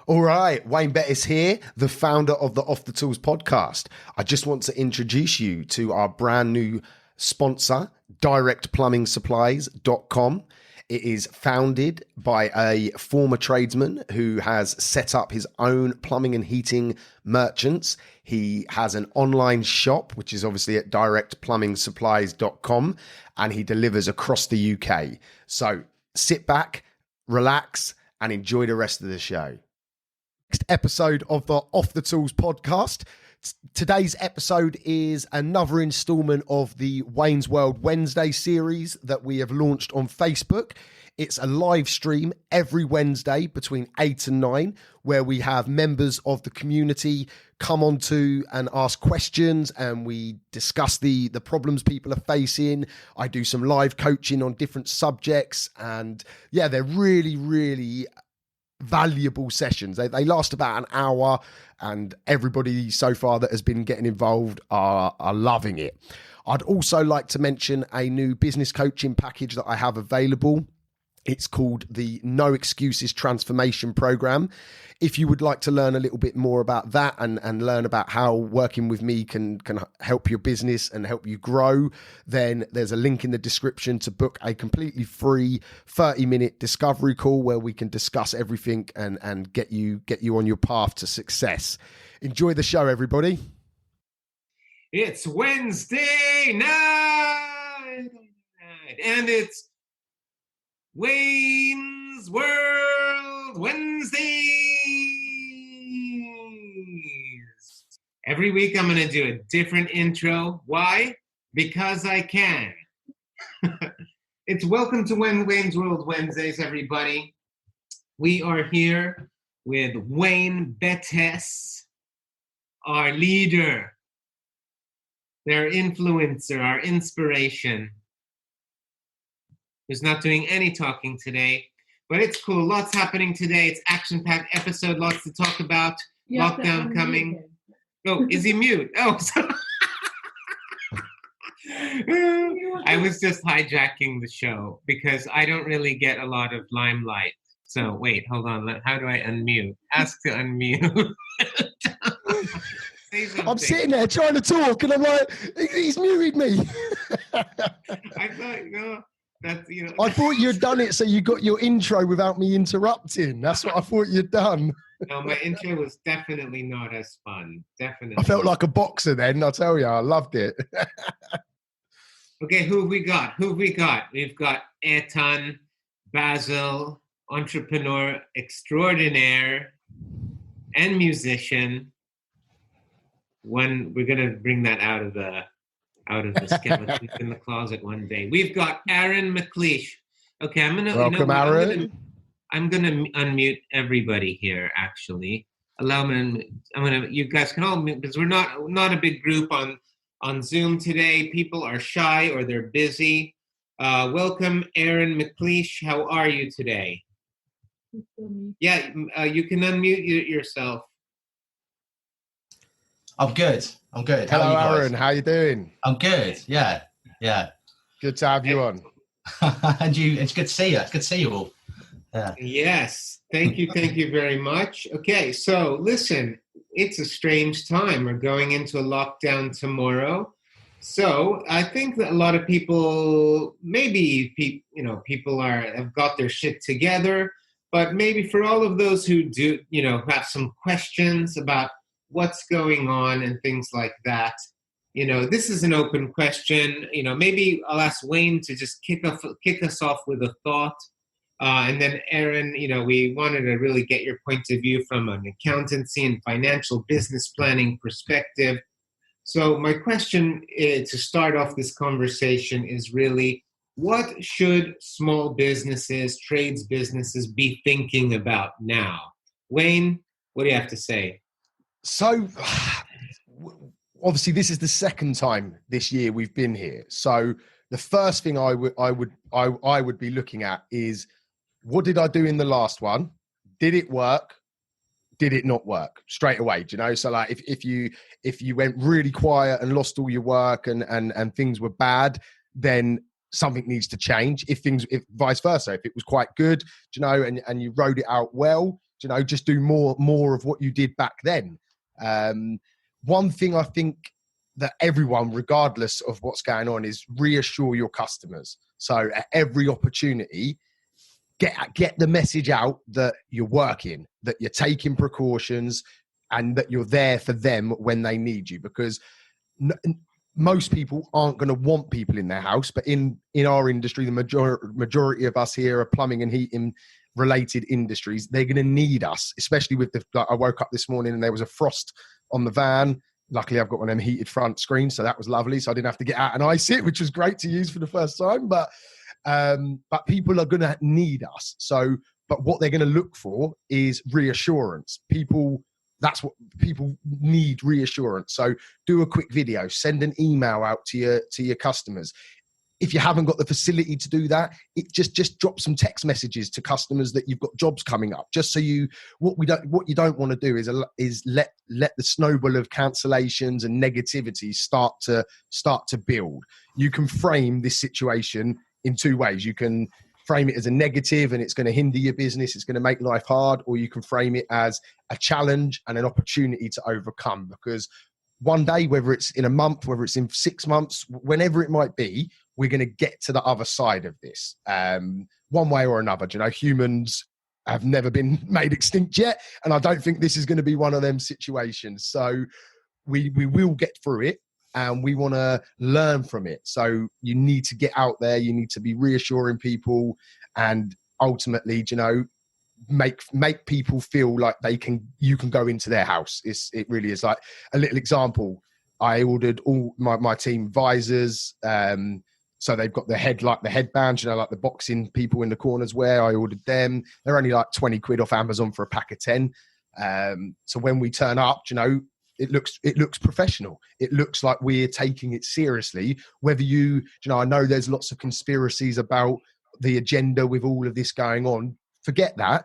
All right, Wayne Bettis here, the founder of the Off the Tools podcast. I just want to introduce you to our brand new sponsor, directplumbing.supplies.com. It is founded by a former tradesman who has set up his own plumbing and heating merchants. He has an online shop, which is obviously at directplumbing.supplies.com, and he delivers across the UK. So sit back, relax, and enjoy the rest of the show. Next episode of the Off the Tools podcast. Today's episode is another installment of the Wayne's World Wednesday series that we have launched on Facebook. It's a live stream every Wednesday between 8 and 9, where we have members of the community come on to and ask questions, and we discuss the problems people are facing. I do some live coaching on different subjects, and yeah, they're really valuable sessions. They last about an hour, and everybody so far that has been getting involved are loving it. I'd also like to mention a new business coaching package that I have available. It's called the No Excuses Transformation Program. If you would like to learn a little bit more about that and learn about how working with me can help your business and help you grow, then there's a link in the description to book a completely free 30-minute discovery call where we can discuss everything and get you on your path to success. Enjoy the show, everybody. It's Wednesday night, and it's Wayne's World Wednesdays. Every week I'm going to do a different intro. Why? Because I can. It's welcome to Wayne's World Wednesdays, everybody. We are here with Wayne Bettis, our leader, their influencer, our inspiration, who's not doing any talking today, but it's cool. Lots happening today. It's action-packed episode, lots to talk about. Lockdown coming. Oh, is he mute? Oh, sorry. I was just hijacking the show because I don't really get a lot of limelight. So wait, hold on. How do I unmute? Ask to unmute. I'm sitting there trying to talk, and I'm like, he's muted me. I thought, I thought you'd done it so you got your intro without me interrupting. That's what I thought you'd done. No, my intro was definitely not as fun. Definitely. I felt like a boxer then, I'll tell you. I loved it. Okay, who have we got? We've got Eitan, Basil, entrepreneur extraordinaire, and musician. We're going to bring that out of the skeleton in the closet one day. We've got Aaron McLeish. Okay, welcome, Aaron. I'm gonna unmute everybody here. Actually, you guys can all mute because we're not a big group on Zoom today. People are shy or they're busy. Welcome, Aaron McLeish. How are you today? Yeah, you can unmute yourself. I'm good. Hello, Aaron. How you doing? I'm good. Yeah. Good to have you on. And it's good to see you. It's good to see you all. Yeah. Yes. Thank you very much. Okay, so listen, it's a strange time. We're going into a lockdown tomorrow. So I think that a lot of people, people have got their shit together, but maybe for all of those who do, have some questions about what's going on and things like that. This is an open question. Maybe I'll ask Wayne to just kick us off with a thought. And then Aaron, we wanted to really get your point of view from an accountancy and financial business planning perspective. So my question to start off this conversation is really, what should small businesses, trades businesses be thinking about now? Wayne, what do you have to say? So, obviously, this is the second time this year we've been here. So, the first thing I would be looking at is, what did I do in the last one? Did it work? Did it not work? Straight away, do you know? So, like, if you went really quiet and lost all your work and things were bad, then something needs to change. If vice versa, if it was quite good, do you know, and you rode it out well, just do more of what you did back then. One thing I think that everyone, regardless of what's going on, is reassure your customers. So at every opportunity, get the message out that you're working, that you're taking precautions, and that you're there for them when they need you. Because most people aren't going to want people in their house, but in our industry, the majority of us here are plumbing and heating related industries. They're going to need us, especially with I woke up this morning and there was a frost on the van. Luckily, I've got one of them heated front screens, so that was lovely. So I didn't have to get out and ice it, which was great to use for the first time. But people are going to need us. So, but what they're going to look for is reassurance. That's what people need, reassurance. So do a quick video, send an email out to your customers. If you haven't got the facility to do that, it just drop some text messages to customers that you've got jobs coming up. Just so what you don't want to do is let the snowball of cancellations and negativity start to build. You can frame this situation in two ways. You can frame it as a negative and it's going to hinder your business, it's going to make life hard, or you can frame it as a challenge and an opportunity to overcome. Because one day, whether it's in a month, whether it's in 6 months, whenever it might be, we're going to get to the other side of this, one way or another. Humans have never been made extinct yet, and I don't think this is going to be one of them situations. So we will get through it, and we want to learn from it. So you need to get out there. You need to be reassuring people, and ultimately, make people feel like you can go into their house. It really is. Like a little example, I ordered all my team visors. So they've got the headbands, like the boxing people in the corners wear. I ordered them. They're only like 20 quid off Amazon for a pack of 10. So when we turn up, it looks professional. It looks like we're taking it seriously. Whether I know there's lots of conspiracies about the agenda with all of this going on. Forget that.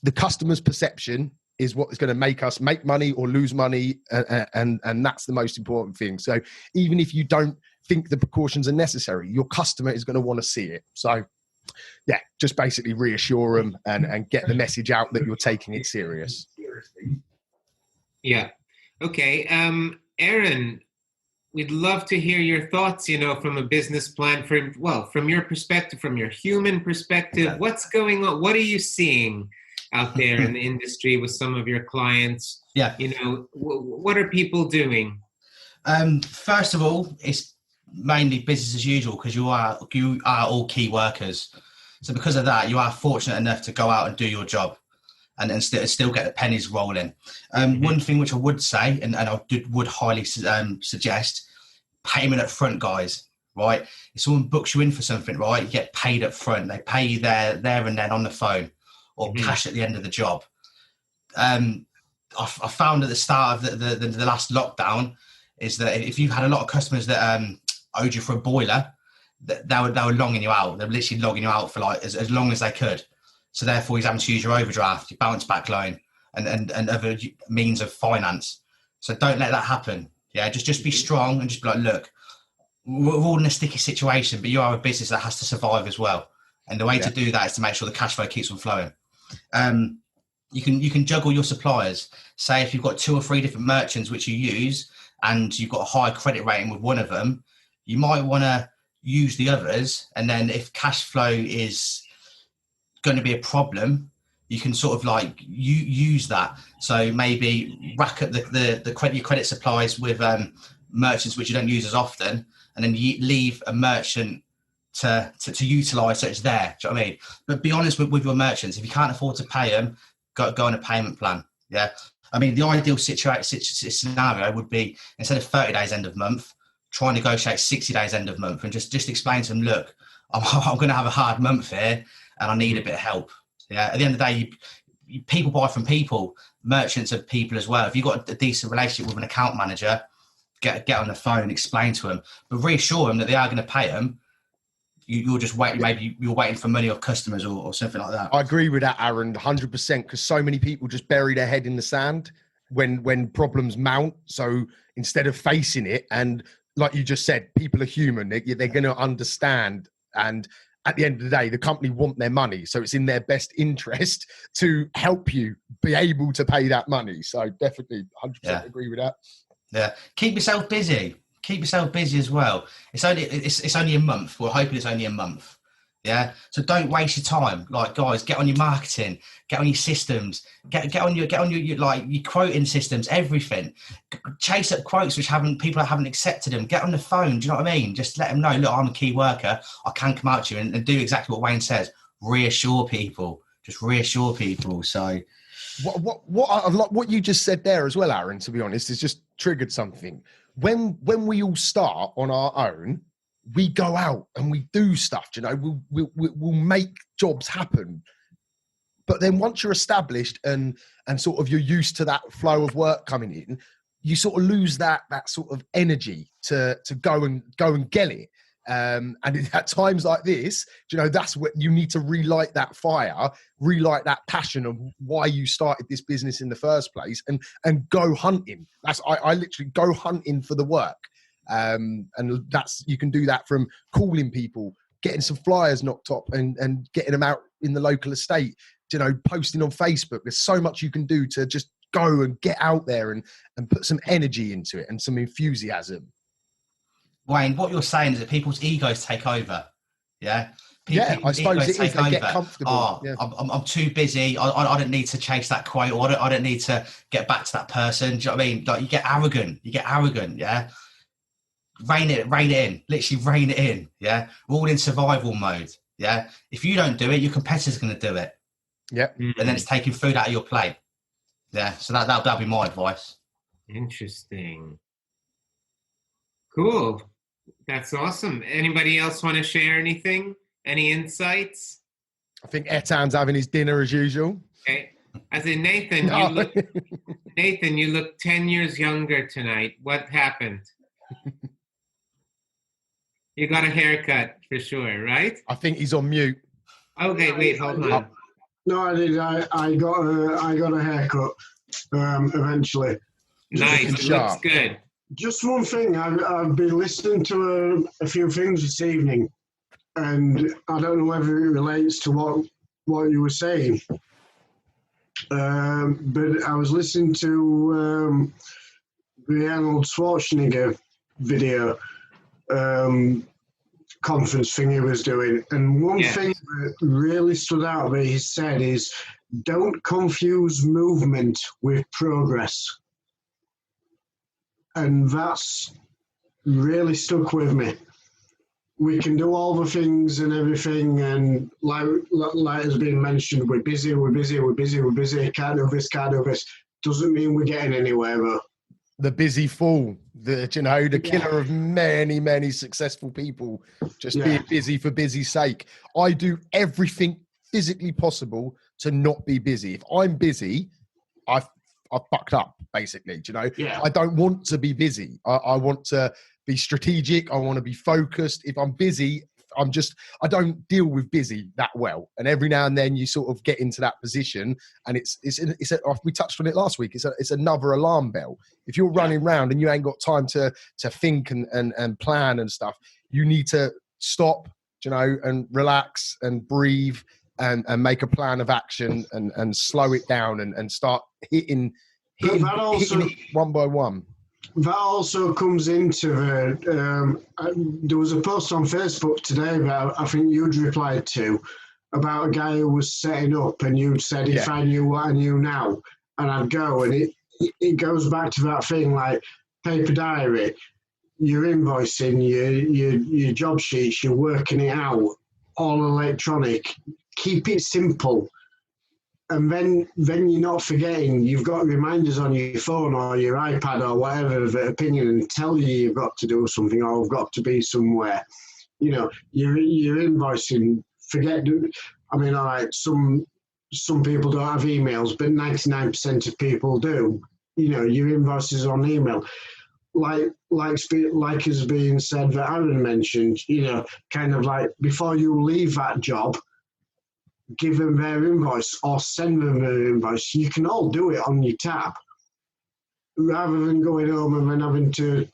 The customer's perception is what is going to make us make money or lose money, and that's the most important thing. So even if you don't think the precautions are necessary, your customer is going to want to see it. So yeah, just basically reassure them and get the message out that you're taking it serious. Yeah. Okay. Aaron, we'd love to hear your thoughts, from a business plan from your perspective, from your human perspective. Okay. What's going on? What are you seeing out there in the industry with some of your clients? Yeah. What are people doing? First of all, it's mainly business as usual, because you are all key workers. So because of that, you are fortunate enough to go out and do your job and still get the pennies rolling. One thing which I would say, and I would highly suggest, payment up front, guys, right? If someone books you in for something, right, you get paid up front. They pay you there and then on the phone, or cash at the end of the job. I found at the start of the last lockdown is that if you had a lot of customers that owed you for a boiler, they were longing you out. They were literally logging you out for like as long as they could. So therefore, he's having to use your overdraft, your bounce back loan, and other means of finance. So don't let that happen. Yeah, just be strong and just be like, look, we're all in a sticky situation, but you are a business that has to survive as well. And the way to do that is to make sure the cash flow keeps on flowing. You can juggle your suppliers. Say if you've got 2 or 3 different merchants which you use, and you've got a high credit rating with one of them, you might want to use the others. And then if cash flow is going to be a problem, you can sort of like use that. So maybe rack up the credit supplies with merchants which you don't use as often, and then you leave a merchant to utilize, so it's there. Do you know what I mean? But be honest with your merchants. If you can't afford to pay them, go on a payment plan. Yeah. I mean, the ideal scenario would be, instead of 30 days end of month, try and negotiate 60 days end of month, and just explain to them, look, I'm going to have a hard month here and I need a bit of help. Yeah. At the end of the day, people buy from people. Merchants are people as well. If you've got a decent relationship with an account manager, get on the phone, explain to them, but reassure them that they are going to pay them. You're just waiting. Maybe you're waiting for money off customers or something like that. I agree with that, Aaron, 100%. Because so many people just bury their head in the sand when problems mount. So instead of facing it, and like you just said, people are human. They're going to understand and at the end of the day, the company want their money. So it's in their best interest to help you be able to pay that money. So definitely 100% agree with that. Yeah. Keep yourself busy. Keep yourself busy as well. It's only a month. We're hoping it's only a month. Yeah. So don't waste your time. Like, guys, get on your marketing, get on your systems, get on your like your quoting systems, everything. Chase up quotes which people haven't accepted them. Get on the phone. Do you know what I mean? Just let them know, look, I'm a key worker. I can come out to you and do exactly what Wayne says. Reassure people. Just reassure people. So what you just said there as well, Aaron, to be honest, has just triggered something. When we all start on our own, we go out and we do stuff, you know, we'll make jobs happen. But then once you're established and sort of you're used to that flow of work coming in, you sort of lose that sort of energy to go and get it. And at times like this, you know, that's what you need to relight that fire, relight that passion of why you started this business in the first place, and go hunting. I literally go hunting for the work. And you can do that from calling people, getting some flyers knocked up and getting them out in the local estate, you know, posting on Facebook. There's so much you can do to just go and get out there and put some energy into it and some enthusiasm. Wayne, what you're saying is that people's egos take over. Yeah. I suppose it is. They get comfortable. Oh, yeah. I'm too busy. I don't need to chase that quote, or I don't need to get back to that person. Do you know what I mean? Like, you get arrogant. Yeah. Rein it in. Literally rein it in. Yeah. We're all in survival mode. Yeah. If you don't do it, your competitor's going to do it. Yeah. And then it's taking food out of your plate. Yeah. So that'll be my advice. Interesting. Cool. That's awesome. Anybody else want to share anything? Any insights? I think Etan's having his dinner as usual. Okay. I said, Nathan, you look 10 years younger tonight. What happened? You got a haircut for sure, right? I think he's on mute. Okay, wait, hold on. No, I did. I got a haircut eventually. Nice. It looks good. Just one thing. I've been listening to a few things this evening, and I don't know whether it relates to what you were saying. But I was listening to the Arnold Schwarzenegger video conference thing he was doing, and one thing that really stood out that he said is, don't confuse movement with progress. And that's really stuck with me. We can do all the things and everything, and like has been mentioned, we're busy, can't do this. Doesn't mean we're getting anywhere, though. The busy fool, the killer of many, many successful people, just being busy for busy's sake. I do everything physically possible to not be busy. If I'm busy, I've fucked up, basically. I don't want to be busy. I want to be strategic. I want to be focused. If I'm busy, I don't deal with busy that well. And every now and then you sort of get into that position, and we touched on it last week. It's another alarm bell. If you're running around and you ain't got time to think and plan and stuff, you need to stop, and relax and breathe and make a plan of action and slow it down and start hitting it one by one. That also comes into there was a post on Facebook today that I think you'd replied to about a guy who was setting up, and you'd said, if I knew what I knew now, and I'd go, and it goes back to that thing like paper diary, you're invoicing, your job sheets, you're working it out, all electronic. Keep it simple. And then you're not forgetting, you've got reminders on your phone or your iPad or whatever of opinion and tell you you've got to do something or you've got to be somewhere. You're invoicing, all right, some people don't have emails, but 99% of people do. Your invoices on email. Like is being said that Aaron mentioned, kind of like before you leave that job, give them their invoice or send them their invoice. You can all do it on your tab rather than going home and then having to,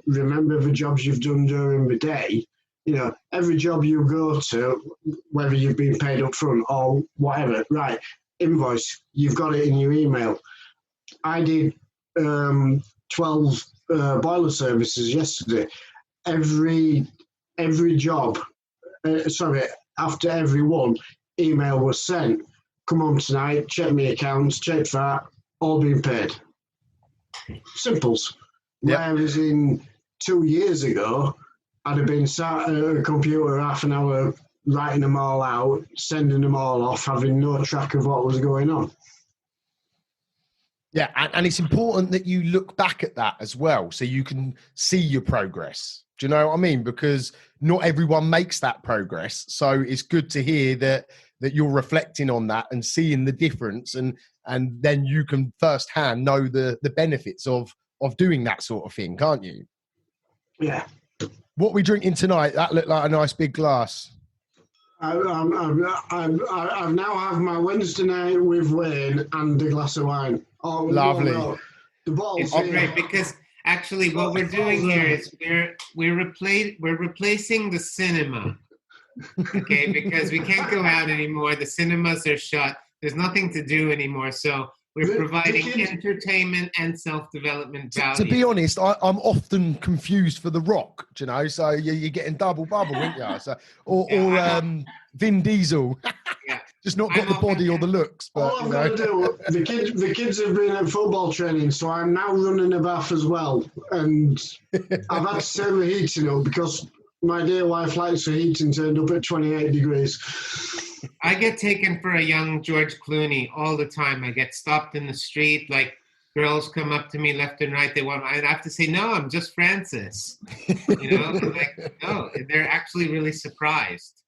remember the jobs you've done during the day. You know, every job you go to, whether you've been paid up front or whatever, right, invoice, you've got it in your email. I did 12 boiler services yesterday. Every job, after every one, email was sent. Come on tonight, check my accounts, check that, all being paid. Simples. Yep. Whereas in 2 years ago, I'd have been sat at a computer half an hour writing them all out, sending them all off, having no track of what was going on. Yeah, and it's important that you look back at that as well, so you can see your progress. Do you know what I mean? Because not everyone makes that progress. So it's good to hear that you're reflecting on that and seeing the difference, and then you can firsthand know the benefits of doing that sort of thing, can't you? Yeah. What are we drinking tonight? That looked like a nice big glass. I now have my Wednesday night with Wayne and a glass of wine. Oh, lovely. No. The bottle's It's great because actually what we're doing here is we're replacing the cinema. Okay, because we can't go out anymore. The cinemas are shut. There's nothing to do anymore. So we're providing entertainment and self-development value. To be honest, I'm often confused for The Rock, do you know? So you're getting double bubble, aren't you? So, or Vin Diesel. Yeah. Just not got the body or the looks. But, all I've got to do, the kids have been at football training, so I'm now running a bath as well. And I've had to turn the heating up because my dear wife likes the heating turned up at 28 degrees. I get taken for a young George Clooney all the time. I get stopped in the street, like girls come up to me left and right. I have to say, no, I'm just Francis. You know, like, no, they're actually really surprised.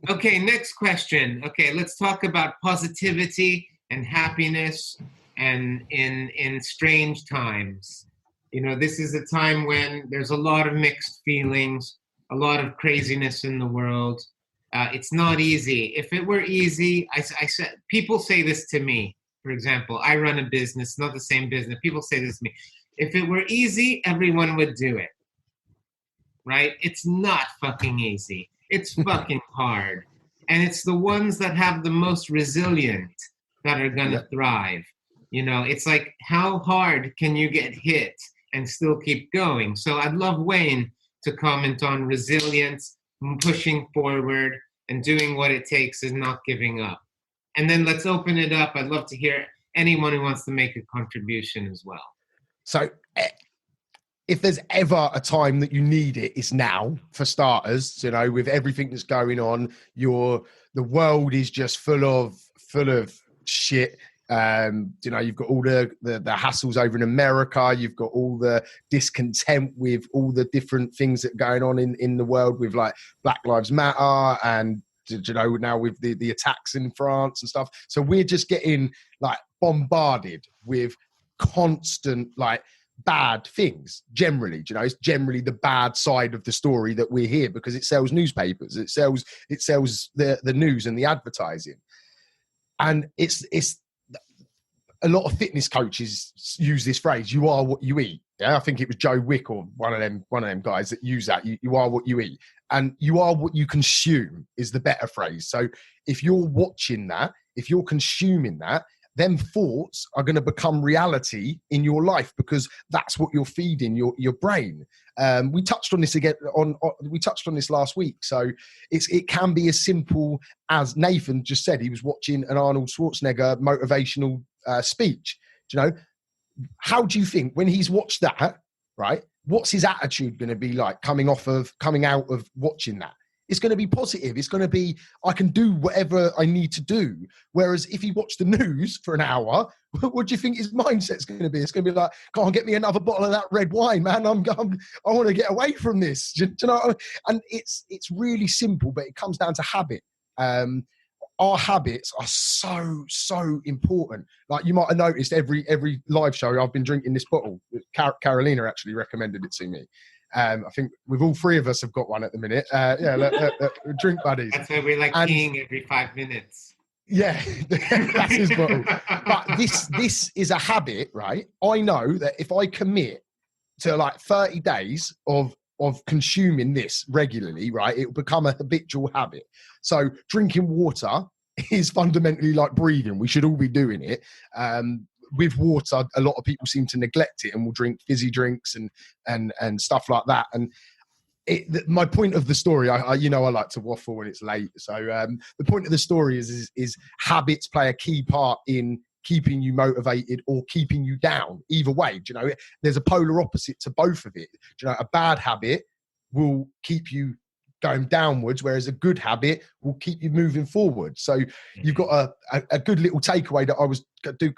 Okay, next question. Okay, let's talk about positivity and happiness and in strange times. You know, this is a time when there's a lot of mixed feelings, a lot of craziness in the world. It's not easy. If it were easy, I said, people say this to me. For example, I run a business, not the same business. People say this to me. If it were easy, everyone would do it. Right? It's not fucking easy. It's fucking hard. And it's the ones that have the most resilient that are going to thrive. You know, it's like, how hard can you get hit and still keep going? So I'd love Wayne to comment on resilience, pushing forward, and doing what it takes and not giving up. And then let's open it up. I'd love to hear anyone who wants to make a contribution as well. So if there's ever a time that you need it, it's now, for starters. You know, with everything that's going on, the world is just full of shit. You know, you've got all the hassles over in America. You've got all the discontent with all the different things that are going on in the world with like Black Lives Matter and, you know, now with the attacks in France and stuff. So we're just getting like bombarded with constant like bad things generally. You know, it's generally the bad side of the story that we're here because it sells newspapers. It sells the news and the advertising. And it's a lot of fitness coaches use this phrase, you are what you eat. Yeah, I think it was Joe Wick or one of them guys that use that. You are what you eat. And you are what you consume is the better phrase. So if you're watching that, if you're consuming that, then thoughts are going to become reality in your life because that's what you're feeding your brain. We touched on this again. We touched on this last week. So it can be as simple as Nathan just said. He was watching an Arnold Schwarzenegger motivational speech. Do you know, how do you think when he's watched that, right? What's his attitude going to be like coming out of watching that? It's going to be positive. It's going to be, I can do whatever I need to do. Whereas if he watched the news for an hour, what do you think his mindset's going to be? It's going to be like, come on, get me another bottle of that red wine, man. I want to get away from this. Do you know? And it's really simple, but it comes down to habit. Our habits are so important. Like you might have noticed every live show, I've been drinking this bottle. Carolina actually recommended it to me. I think with all three of us have got one at the minute. Drink buddies. That's why we like peeing every 5 minutes. Yeah, that's his bottle. But this is a habit, right? I know that if I commit to like 30 days of of consuming this regularly, right, it will become a habitual habit. So drinking water is fundamentally like breathing. We should all be doing it. With water, a lot of people seem to neglect it and will drink fizzy drinks and stuff like that. And my point of the story, I like to waffle when it's late. So the point of the story is habits play a key part in keeping you motivated or keeping you down. Either way, there's a polar opposite to both of it. A bad habit will keep you going downwards, whereas a good habit will keep you moving forward. So you've got a good little takeaway that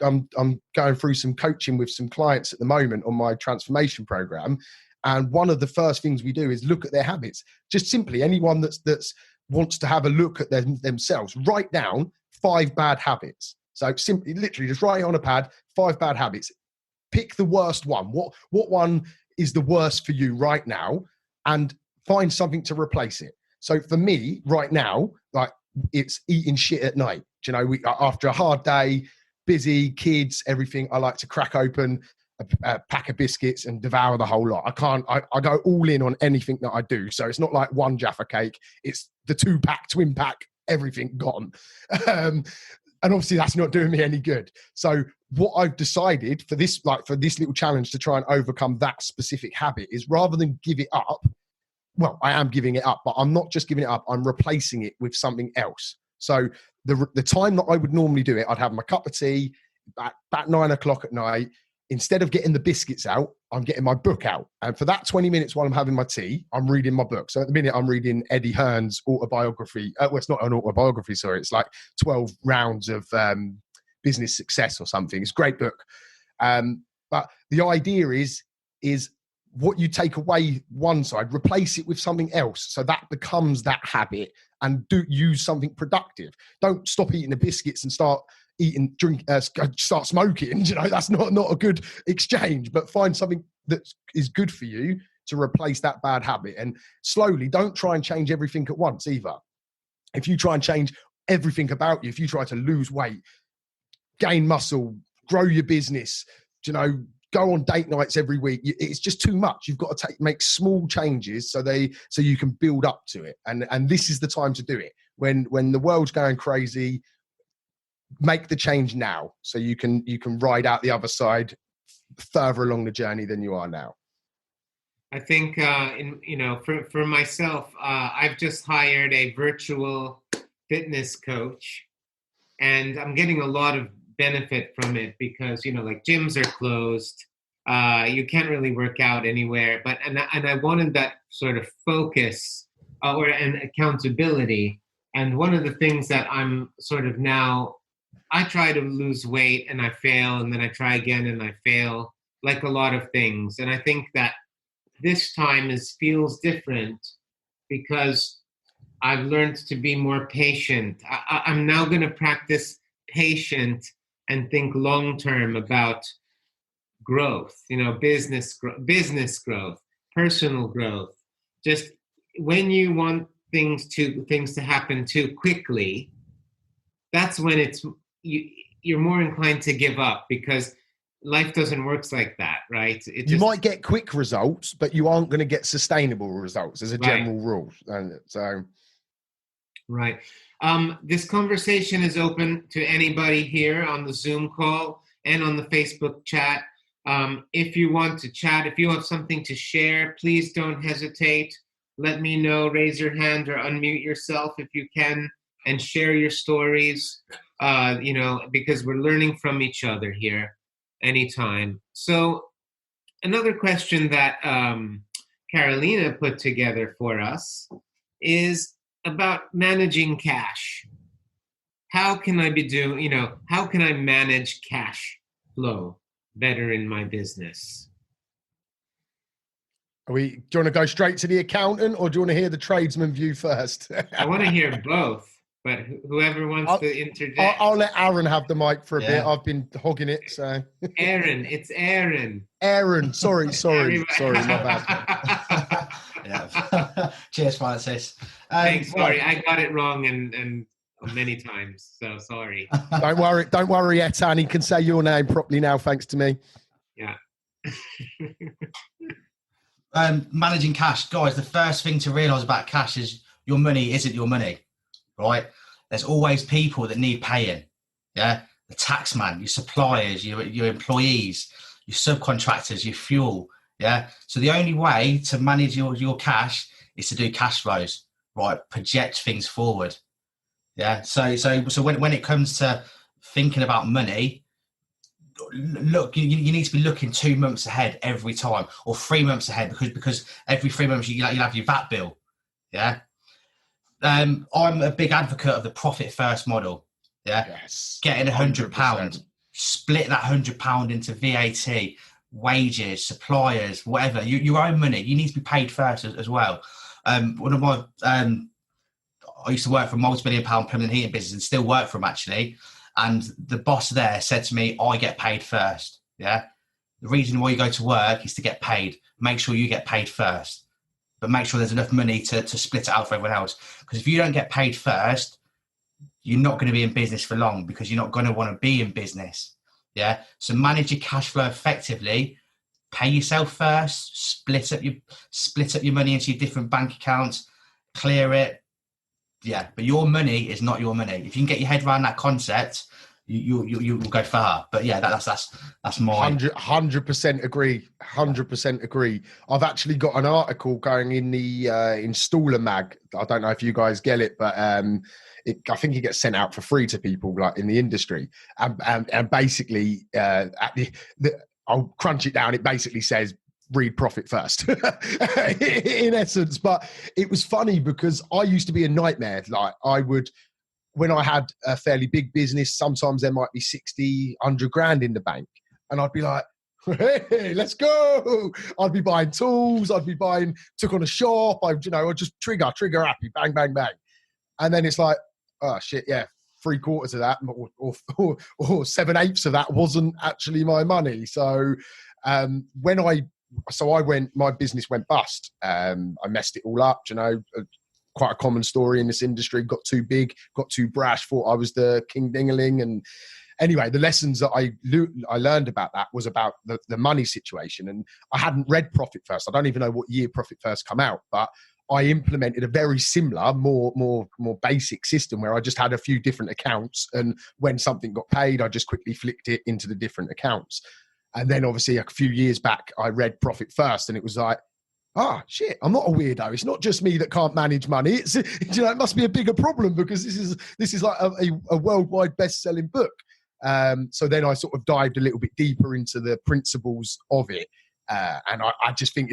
I'm going through some coaching with some clients at the moment on my transformation program. And one of the first things we do is look at their habits. Just simply, anyone that's wants to have a look at themselves, write down 5 bad habits. So simply, literally, just write it on a pad, 5 bad habits. Pick the worst one. What one is the worst for you right now, and find something to replace it. So for me, right now, like, it's eating shit at night. After a hard day, busy, kids, everything, I like to crack open a pack of biscuits and devour the whole lot. I go all in on anything that I do. So it's not like one Jaffa cake, it's the 2-pack, twin pack, everything gone. And obviously that's not doing me any good. So what I've decided for this little challenge to try and overcome that specific habit is, rather than give it up, well, I am giving it up, but I'm not just giving it up, I'm replacing it with something else. So the time that I would normally do it, I'd have my cup of tea about 9 o'clock at night. Instead of getting the biscuits out, I'm getting my book out. And for that 20 minutes while I'm having my tea, I'm reading my book. So at the minute, I'm reading Eddie Hearn's autobiography. Well, it's not an autobiography, sorry. It's like 12 rounds of business success or something. It's a great book. But the idea is what you take away one side, replace it with something else. So that becomes that habit, and use something productive. Don't stop eating the biscuits and start start smoking. That's not a good exchange. But find something that is good for you to replace that bad habit, and slowly. Don't try and change everything at once either. If you try and change everything about you, if you try to lose weight, gain muscle, grow your business, go on date nights every week, it's just too much. You've got to make small changes so you can build up to it. And this is the time to do it. When the world's going crazy, make the change now so you can ride out the other side further along the journey than you are now. I think for myself, I've just hired a virtual fitness coach, and I'm getting a lot of benefit from it because like gyms are closed, you can't really work out anywhere, and I wanted that sort of focus and accountability. And one of the things that I'm sort of now, I try to lose weight and I fail, and then I try again and I fail, like a lot of things. And I think that this time feels different because I've learned to be more patient. I'm now going to practice patient and think long-term about growth, business growth, personal growth. Just when you want things to happen too quickly, that's when you're more inclined to give up, because life doesn't work like that, right? You might get quick results, but you aren't going to get sustainable results as a general rule. And so, right. This conversation is open to anybody here on the Zoom call and on the Facebook chat. If you want to chat, if you have something to share, please don't hesitate. Let me know, raise your hand or unmute yourself if you can, and share your stories, because we're learning from each other here anytime. So another question that Carolina put together for us is about managing cash. How can I how can I manage cash flow better in my business? Do you want to go straight to the accountant, or do you want to hear the tradesman view first? I want to hear both, but whoever wants to interject. I'll let Aaron have the mic for a bit. I've been hogging it, so. It's Aaron. Aaron, sorry, my bad. Yeah. Cheers, Francis. Thanks, sorry, I got it wrong and many times, so sorry. Don't worry, Etan. He can say your name properly now, thanks to me. Yeah. managing cash, guys, the first thing to realise about cash is your money isn't your money, right? There's always people that need paying, yeah? The tax man, your suppliers, your employees, your subcontractors, your fuel, yeah? So the only way to manage your cash is to do cash flows, right? Project things forward, yeah? So when it comes to thinking about money, look, you need to be looking 2 months ahead every time, or 3 months ahead, because every 3 months you'll have your VAT bill. Yeah. I'm a big advocate of the profit first model. Yeah. Yes. Getting £100, split that £100 into VAT, wages, suppliers, whatever, your own money. You need to be paid first as well. One of my, I used to work for a multi-million-pound plumbing and heating business, and still work for them actually. And the boss there said to me, I get paid first. Yeah. The reason why you go to work is to get paid. Make sure you get paid first, but make sure there's enough money to split it out for everyone else. Because if you don't get paid first, you're not going to be in business for long, because you're not going to want to be in business. Yeah. So manage your cash flow effectively, pay yourself first, split up your money into your different bank accounts, clear it. Yeah, but your money is not your money. If you can get your head around that concept, you will go far. But yeah, that's my 100% agree. 100% agree. I've actually got an article going in the Installer Mag. I don't know if you guys get it, but I think it gets sent out for free to people like in the industry. And basically, I'll crunch it down. It basically says, read profit first in essence. But it was funny because I used to be a nightmare. Like when I had a fairly big business, sometimes there might be 60, 100 grand in the bank, and I'd be like, hey, let's go. I'd be buying tools, took on a shop, I'd just trigger happy, bang, bang, bang. And then it's like, oh shit, yeah, 3/4 of that or 7/8 of that wasn't actually my money. So my business went bust. I messed it all up, quite a common story in this industry. Got too big, got too brash, thought I was the king dingaling. And anyway, the lessons that I learned about that was about the money situation. And I hadn't read Profit First. I don't even know what year Profit First come out, but I implemented a very similar, more basic system where I just had a few different accounts. And when something got paid, I just quickly flicked it into the different accounts. And then obviously a few years back, I read Profit First, and it was like, shit, I'm not a weirdo. It's not just me that can't manage money. It's, it must be a bigger problem, because this is like a worldwide best-selling book. So then I sort of dived a little bit deeper into the principles of it. And I just think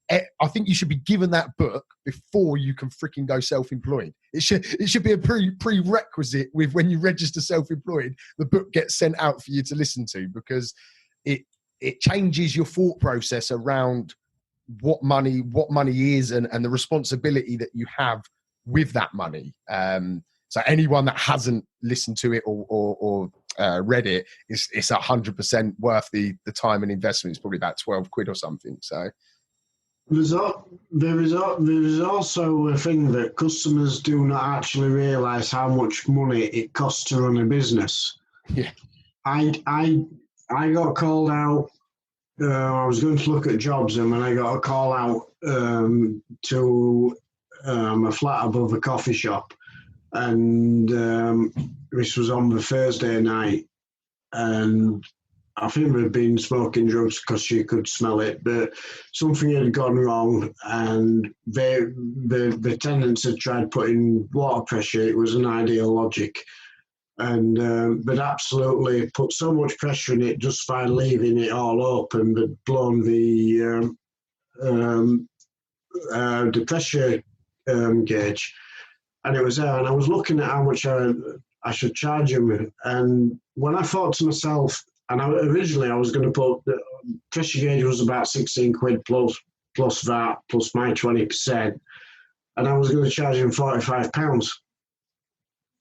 I think you should be given that book before you can freaking go self-employed. It should be a prerequisite with when you register self-employed, the book gets sent out for you to listen to, because it changes your thought process around what money is and the responsibility that you have with that money. So anyone that hasn't listened to it or read it, it's 100% worth the time and investment. It's probably about 12 quid or something. So there is also a thing that customers do not actually realise how much money it costs to run a business. Yeah, I got called out. I was going to look at jobs, and when I got a call out to a flat above a coffee shop, and this was on the Thursday night, and I think they'd been smoking drugs because she could smell it, but something had gone wrong, and the tenants had tried putting water pressure. It was an Ideal Logic. And but absolutely put so much pressure in it just by leaving it all open, but blown the pressure gauge, and it was there. And I was looking at how much I should charge him. And when I thought to myself, and originally I was going to put the pressure gauge was about 16 quid plus VAT plus my 20%, and I was going to charge him £45.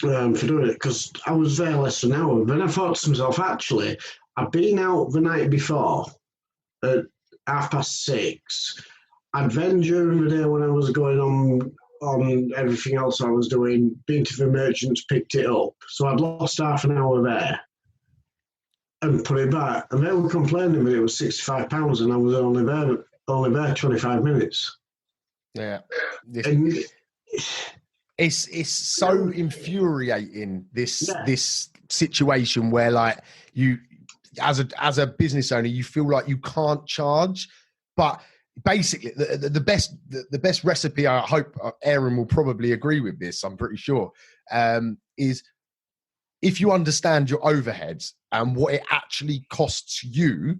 For doing it, because I was there less than an hour. Then I thought to myself, actually, I'd been out the night before at 6:30. I'd then during the day when I was going on everything else I was doing, been to the merchants, picked it up. So I'd lost half an hour there and put it back. And they were complaining that it was £65 and I was only there only there 25 minutes. Yeah. And It's so infuriating, this Yeah. this situation where, like, you as a business owner, you feel like you can't charge, but basically the best recipe, I hope Aaron will probably agree with this, I'm pretty sure, is if you understand your overheads and what it actually costs you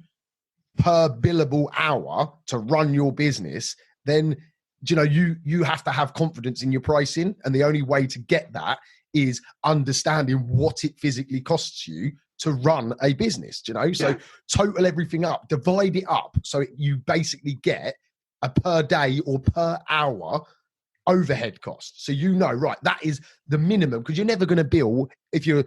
per billable hour to run your business, then you have to have confidence in your pricing, and the only way to get that is understanding what it physically costs you to run a business. So total everything up, divide it up, so you basically get a per day or per hour overhead cost. So right, that is the minimum, because you're never going to bill, if you're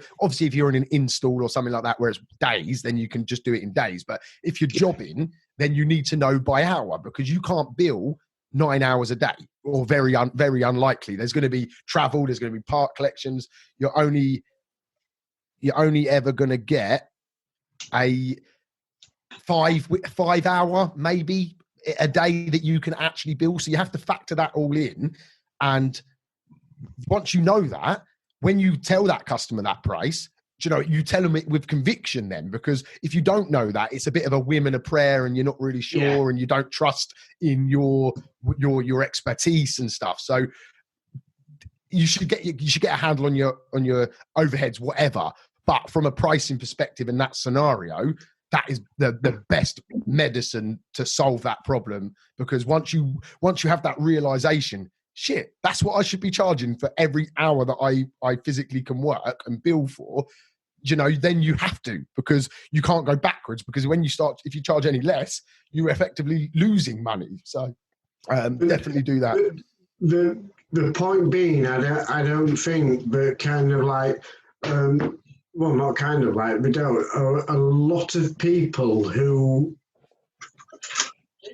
in an install or something like that where it's days, then you can just do it in days. But if you're jobbing, then you need to know by hour, because you can't bill 9 hours a day, or very unlikely. There's going to be travel, there's going to be part collections. You're only ever going to get a 5 hour maybe a day that you can actually bill. So you have to factor that all in. And once you know that, when you tell that customer that price, you tell them it with conviction then, because if you don't know that, it's a bit of a whim and a prayer, and you're not really sure, and you don't trust in your expertise and stuff. So you should get a handle on your overheads, whatever. But from a pricing perspective in that scenario, that is the best medicine to solve that problem, because once you have that realization, shit, that's what I should be charging for every hour that I physically can work and bill for, then you have to, because you can't go backwards, because if you charge any less, you're effectively losing money. So definitely do that. The point being, I don't think that kind of like, well, not kind of like, but a lot of people who,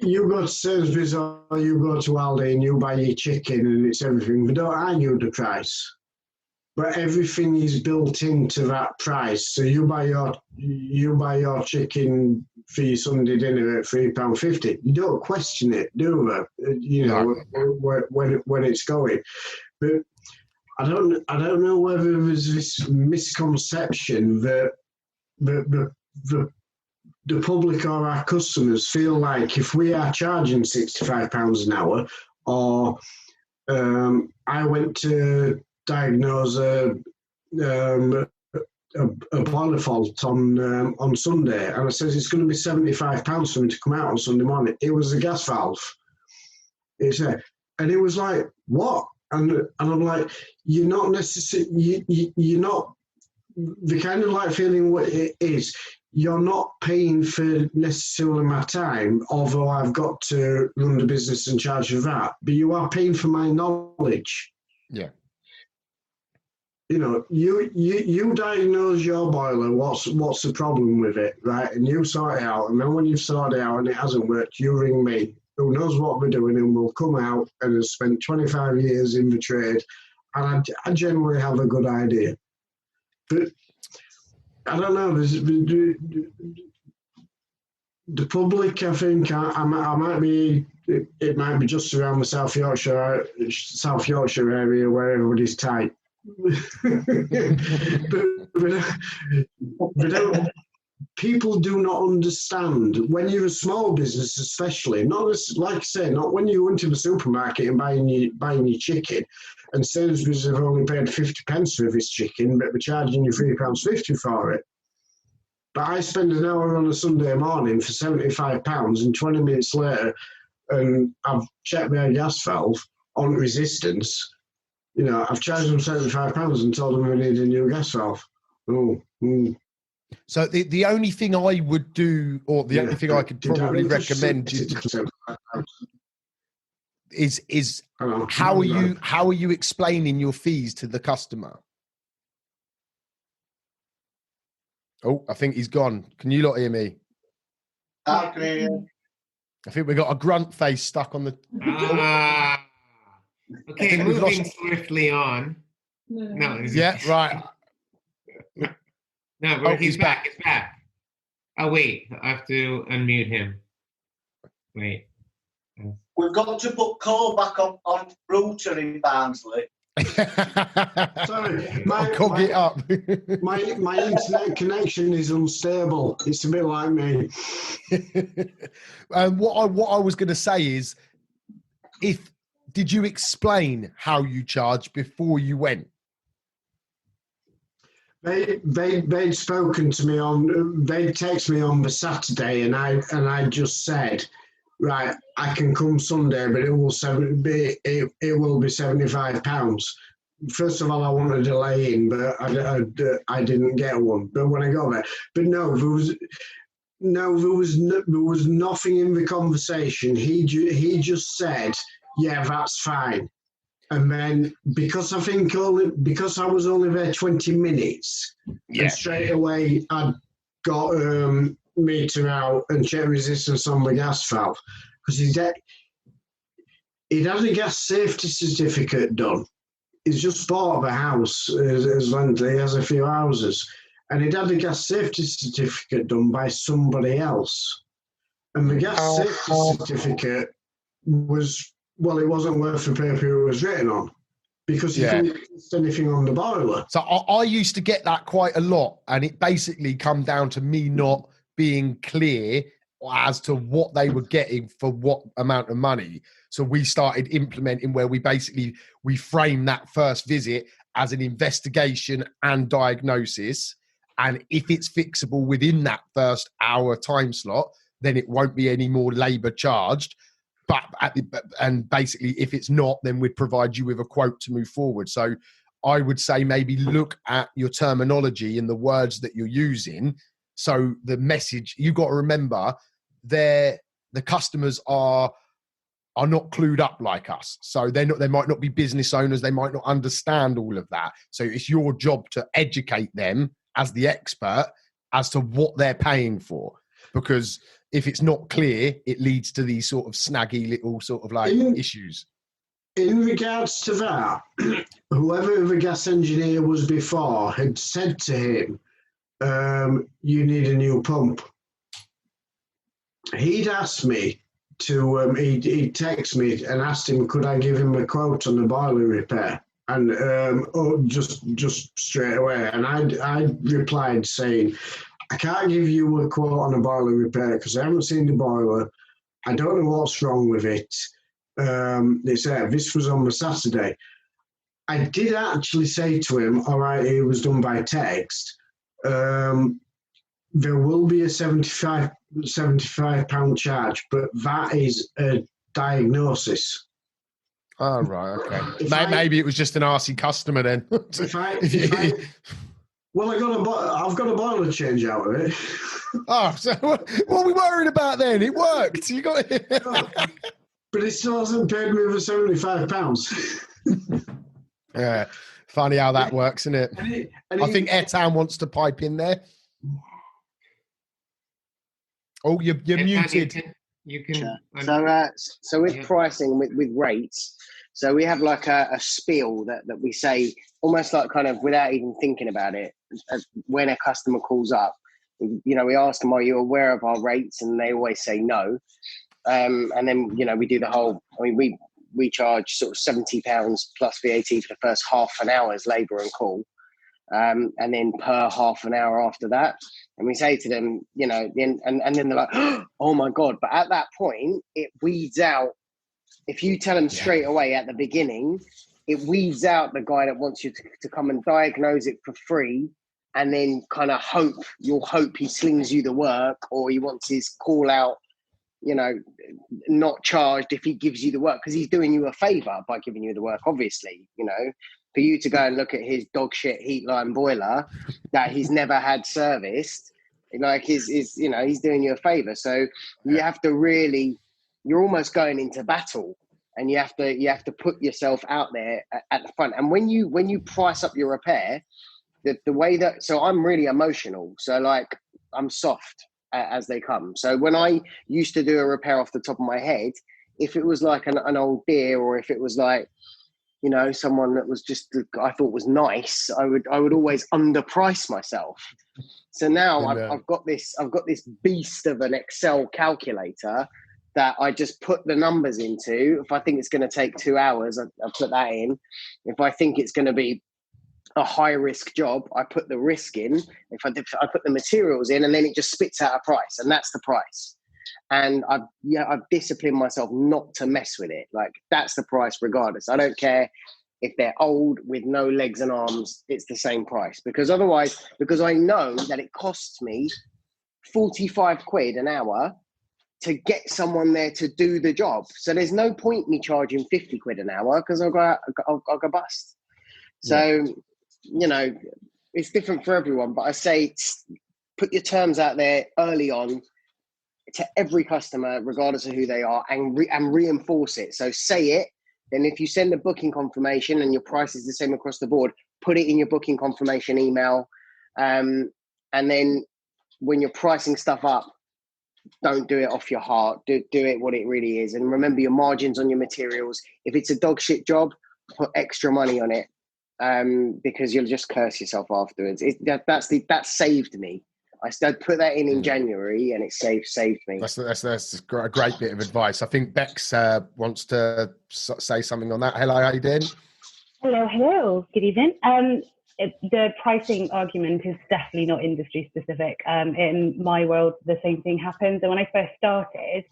you go to Sainsbury's or you go to Aldi and you buy your chicken and it's everything, they don't argue the price. But everything is built into that price. So you buy your chicken for your Sunday dinner at £3.50. You don't question it, do you? When it's going. But I don't know whether there's this misconception that the public or our customers feel like if we are charging £65 an hour, or I went to diagnose a boiler fault on Sunday, and I says it's going to be £75 for me to come out on Sunday morning. It was a gas valve. And it was like, what? And I'm like, you're not necessarily, you're not, the kind of like feeling what it is, you're not paying for necessarily my time, although I've got to run the business and charge for that, but you are paying for my knowledge. Yeah. You diagnose your boiler, what's the problem with it, right? And you sort it out, and then when you've sorted it out and it hasn't worked, you ring me, who knows what we're doing, and we'll come out and have spent 25 years in the trade, and I generally have a good idea. But I don't know, the public, I think, I might be, it might be just around the South Yorkshire area where everybody's tight. but people do not understand, when you're a small business especially, not as, like I say, not when you go into the supermarket and buying your chicken, and Sainsbury's have only paid 50 pence for this chicken, but they're charging you £3.50 for it. But I spend an hour on a Sunday morning for £75, and 20 minutes later, and I've checked my gas valve on resistance. I've charged them £75 and told them I need a new gas valve. So the only thing I would do, or the only thing I could probably recommend is how are you explaining your fees to the customer? Oh, I think he's gone. Can you lot hear me? Okay. I think we got a grunt face stuck on the. Okay, moving swiftly on. No. Yeah, right. No, he's back. He's back. Oh, wait. I have to unmute him. Wait. we've got to put coal back on router in Barnsley. Sorry, I can't get up. my internet connection is unstable. It's a bit like me. What I was going to say is, did you explain how you charge before you went? They'd spoken to me they'd text me on the Saturday, and I just said, right, I can come Sunday, but it will be £75. First of all, I wanted a delay in, but I didn't get one. But when I got there, but no, there was nothing in the conversation. He just said, yeah, that's fine. And then because I was only there 20 minutes, and straight away I'd got meter out and check resistance on the gas valve, because he'd had a gas safety certificate done. He's just bought the house as Lindley, has a few houses, and he'd had a gas safety certificate done by somebody else. And the gas safety certificate was, well, it wasn't worth the paper it was written on, because you couldn't test anything on the boiler. So I used to get that quite a lot, and it basically come down to me not being clear as to what they were getting for what amount of money. So we started implementing where we frame that first visit as an investigation and diagnosis. And if it's fixable within that first hour time slot, then it won't be any more labour charged. And basically, if it's not, then we'd provide you with a quote to move forward. So I would say maybe look at your terminology and the words that you're using. So the message, you've got to remember, the customers are not clued up like us. So they might not be business owners. They might not understand all of that. So it's your job to educate them as the expert as to what they're paying for. Because if it's not clear, it leads to these sort of snaggy little sort of like issues. In regards to that, whoever the gas engineer was before had said to him, you need a new pump. He'd asked me to, he'd text me and asked him, could I give him a quote on the boiler repair? And just straight away. And I replied saying, I can't give you a quote on a boiler repair because I haven't seen the boiler. I don't know what's wrong with it. They said this was on the Saturday. I did actually say to him, all right, it was done by text. There will be a £75 charge, but that is a diagnosis. Oh, right, okay. Maybe it was just an RC customer then. Well, I've got a boiler change out of it. Oh, so what are we worried about then? It worked. You got it. But it still hasn't paid me the £75. Yeah, funny how that works, isn't it? I think Airtown wants to pipe in there. Oh, you're muted. You can. So with pricing, with rates, so we have like a spiel that we say almost like kind of without even thinking about it. When a customer calls up, we ask them, are you aware of our rates? And they always say no. And then, we do the whole, we charge sort of £70 plus VAT for the first half an hour's labour and call. And then per half an hour after that. And we say to them, and then they're like, oh my God. But at that point, it weeds out. If you tell them straight away at the beginning, it weeds out the guy that wants you to come and diagnose it for free. And then kind of you'll hope he slings you the work, or he wants his call out, not charged if he gives you the work, because he's doing you a favour by giving you the work, obviously, for you to go and look at his dog shit heat line boiler that he's never had serviced, like he's doing you a favour. So you have to really, you're almost going into battle, and you have to put yourself out there at the front. And when you price up your repair, the way that, so I'm really emotional. So like I'm soft as they come. So when I used to do a repair off the top of my head, if it was like an old deer, or if it was like, someone that was just, I thought was nice, I would always underprice myself. So now I've got this beast of an Excel calculator that I just put the numbers into. If I think it's going to take 2 hours, I put that in. If I think it's going to be a high risk job, I put the risk in. If I put the materials in, and then it just spits out a price, and that's the price. And I've disciplined myself not to mess with it. Like, that's the price regardless. I don't care if they're old with no legs and arms, it's the same price. Because otherwise, because I know that it costs me 45 quid an hour to get someone there to do the job. So there's no point me charging 50 quid an hour, because I'll go bust. So, you know, it's different for everyone, but I say put your terms out there early on to every customer, regardless of who they are, and reinforce it. So say it. Then if you send a booking confirmation and your price is the same across the board, put it in your booking confirmation email. And then when you're pricing stuff up, don't do it off your heart. Do it what it really is. And remember your margins on your materials. If it's a dog shit job, put extra money on it, because you'll just curse yourself afterwards. That saved me. I put that in January, and it saved me. That's a great bit of advice. I think Bex wants to say something on that. Hello, how you doing? Hello. Good evening. The pricing argument is definitely not industry specific. In my world, the same thing happens. And when I first started,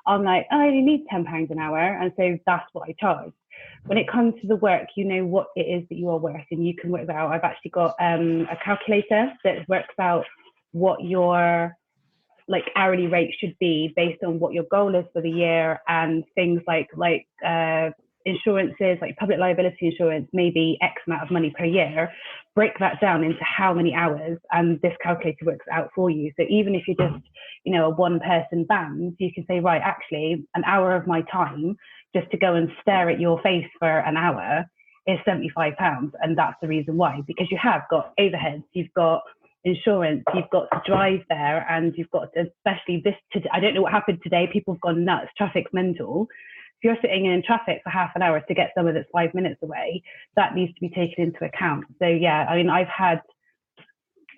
I'm like, I only need £10 an hour. And so that's what I charge. When it comes to the work, you know what it is that you are worth, and you can work that out. I've actually got a calculator that works out what your hourly rate should be based on what your goal is for the year, and things like insurances, like public liability insurance, maybe X amount of money per year. Break that down into how many hours, and this calculator works out for you. So even if you're just, a one-person band, you can say, right, actually, an hour of my time just to go and stare at your face for an hour is £75, and that's the reason why. Because you have got overheads, you've got insurance, you've got to drive there, and you've got to, especially this today, I don't know what happened today, people have gone nuts, traffic's mental. If you're sitting in traffic for half an hour to get somewhere that's 5 minutes away, that needs to be taken into account. So yeah, I mean, I've had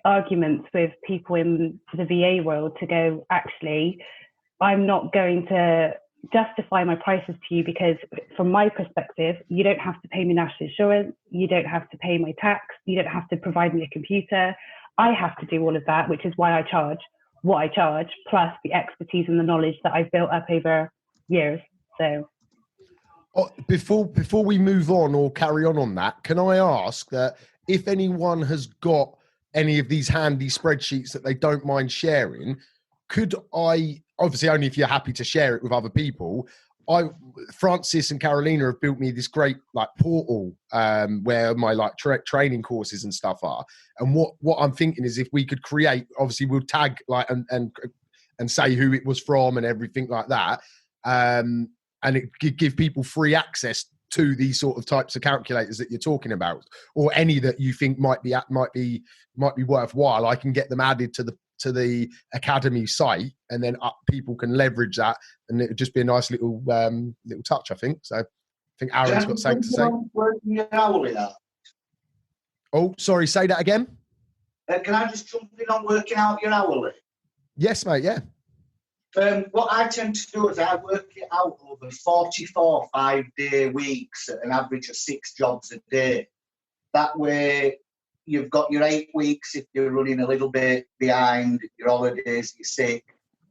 arguments with people in the VA world to go, actually, I'm not going to justify my prices to you, because from my perspective, you don't have to pay me national insurance, you don't have to pay my tax, you don't have to provide me a computer. I have to do all of that, which is why I charge what I charge, plus the expertise and the knowledge that I've built up over years. So, before we move on or carry on that, can I ask that if anyone has got any of these handy spreadsheets that they don't mind sharing, could I, obviously only if you're happy to share it with other people, Francis and Carolina have built me this great portal where my training courses and stuff are. And what I'm thinking is, if we could create, obviously we'll tag and say who it was from and everything like that, and it could give people free access to these sort of types of calculators that you're talking about, or any that you think might be worthwhile. I can get them added to the Academy site, and then people can leverage that, and it would just be a nice little touch, I think. So I think Aaron's got something to say. Oh, sorry, say that again. Can I just jump in on working out your hourly? Yes, mate, yeah. What I tend to do is I work it out over 44 5-day weeks at an average of 6 jobs a day. That way, you've got your 8 weeks if you're running a little bit behind, your holidays, your sick,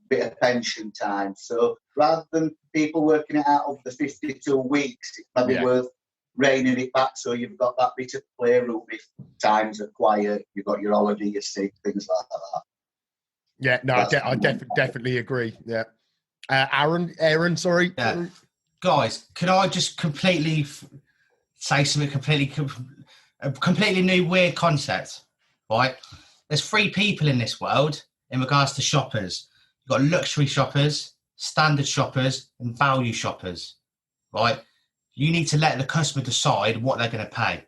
bit of pension time. So rather than people working it out over the 52 weeks, it's maybe worth reining it back, so you've got that bit of playroom if times are quiet, you've got your holiday, your sick, things like that. Yeah, no, I definitely agree. Yeah. Aaron, sorry. Yeah. Guys, could I just completely say something a completely new weird concept, right? There's 3 people in this world in regards to shoppers. You've got luxury shoppers, standard shoppers, and value shoppers, right? You need to let the customer decide what they're going to pay.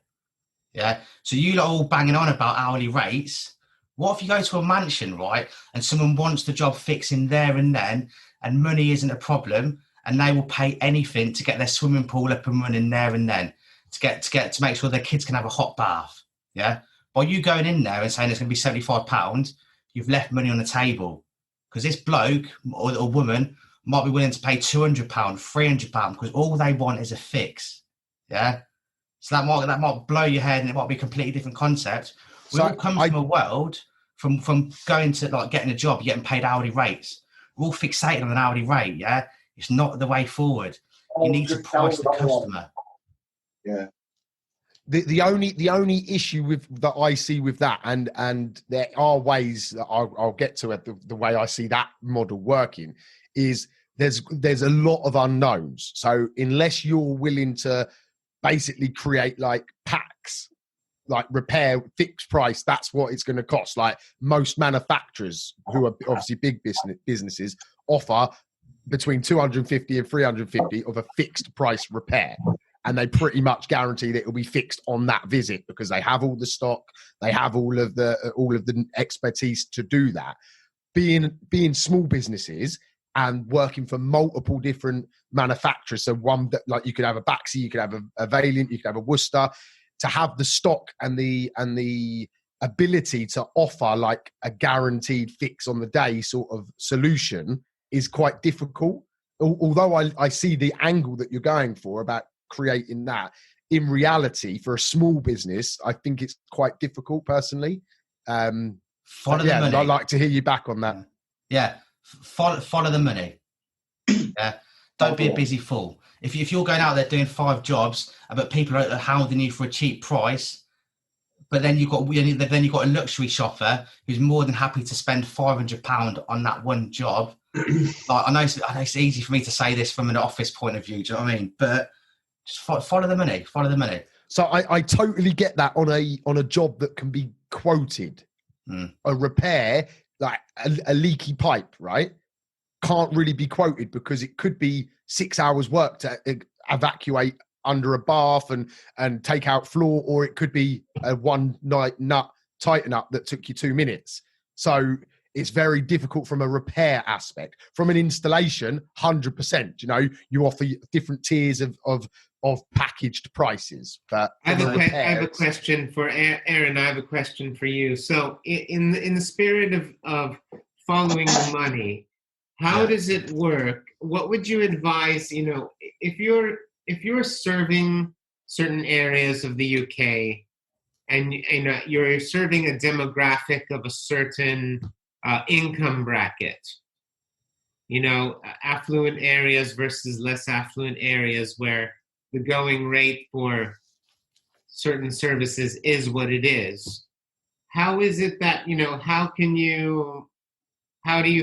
Yeah. So you lot all banging on about hourly rates. What if you go to a mansion, right, and someone wants the job fixing there and then, and money isn't a problem, and they will pay anything to get their swimming pool up and running there and then, to make sure their kids can have a hot bath. Yeah. By you going in there and saying it's going to be £75, you've left money on the table, because this bloke or woman might be willing to pay £200, £300 because all they want is a fix. Yeah. So that might blow your head, and it might be a completely different concept. We all come from a world from going to like getting a job, getting paid hourly rates. We're all fixated on an hourly rate. Yeah. It's not the way forward. You need to price the customer. Yeah. The only issue that I see with that, and there are ways that I'll get to it, the way I see that model working, is there's a lot of unknowns. So unless you're willing to basically create like packs, like repair fixed price, that's what it's going to cost. Like most manufacturers who are obviously big businesses offer between 250 and 350 of a fixed price repair. And they pretty much guarantee that it will be fixed on that visit because they have all the stock, they have all of the expertise to do that. Being small businesses and working for multiple different manufacturers, so one that like you could have a Baxi, you could have a Valiant, you could have a Worcester, to have the stock and the ability to offer like a guaranteed fix on the day sort of solution is quite difficult. Although I see the angle that you're going for about creating that, in reality for a small business I think it's quite difficult personally. Follow the money. I'd like to hear you back on that. Follow the money. Yeah, don't be a busy fool. If you're going out there doing 5 jobs but people are hounding you for a cheap price, but then you've got a luxury shopper who's more than happy to spend £500 on that one job. Like, I know it's easy for me to say this from an office point of view, do you know what I mean? But just follow the money. Follow the money. So I totally get that on a job that can be quoted. A repair, like a leaky pipe, right? Can't really be quoted because it could be 6 hours work to evacuate under a bath and take out floor, or it could be a one night nut tighten up that took you 2 minutes. So it's very difficult from a repair aspect. From an installation, 100%. You know, you offer different tiers of packaged prices. But I have a question for Aaron. I have a question for you. So, in the spirit of following the money, how does it work? What would you advise? You know, if you're serving certain areas of the UK, and you know you're serving a demographic of a certain income bracket, you know, affluent areas versus less affluent areas where the going rate for certain services is what it is. How is it that, you know, how do you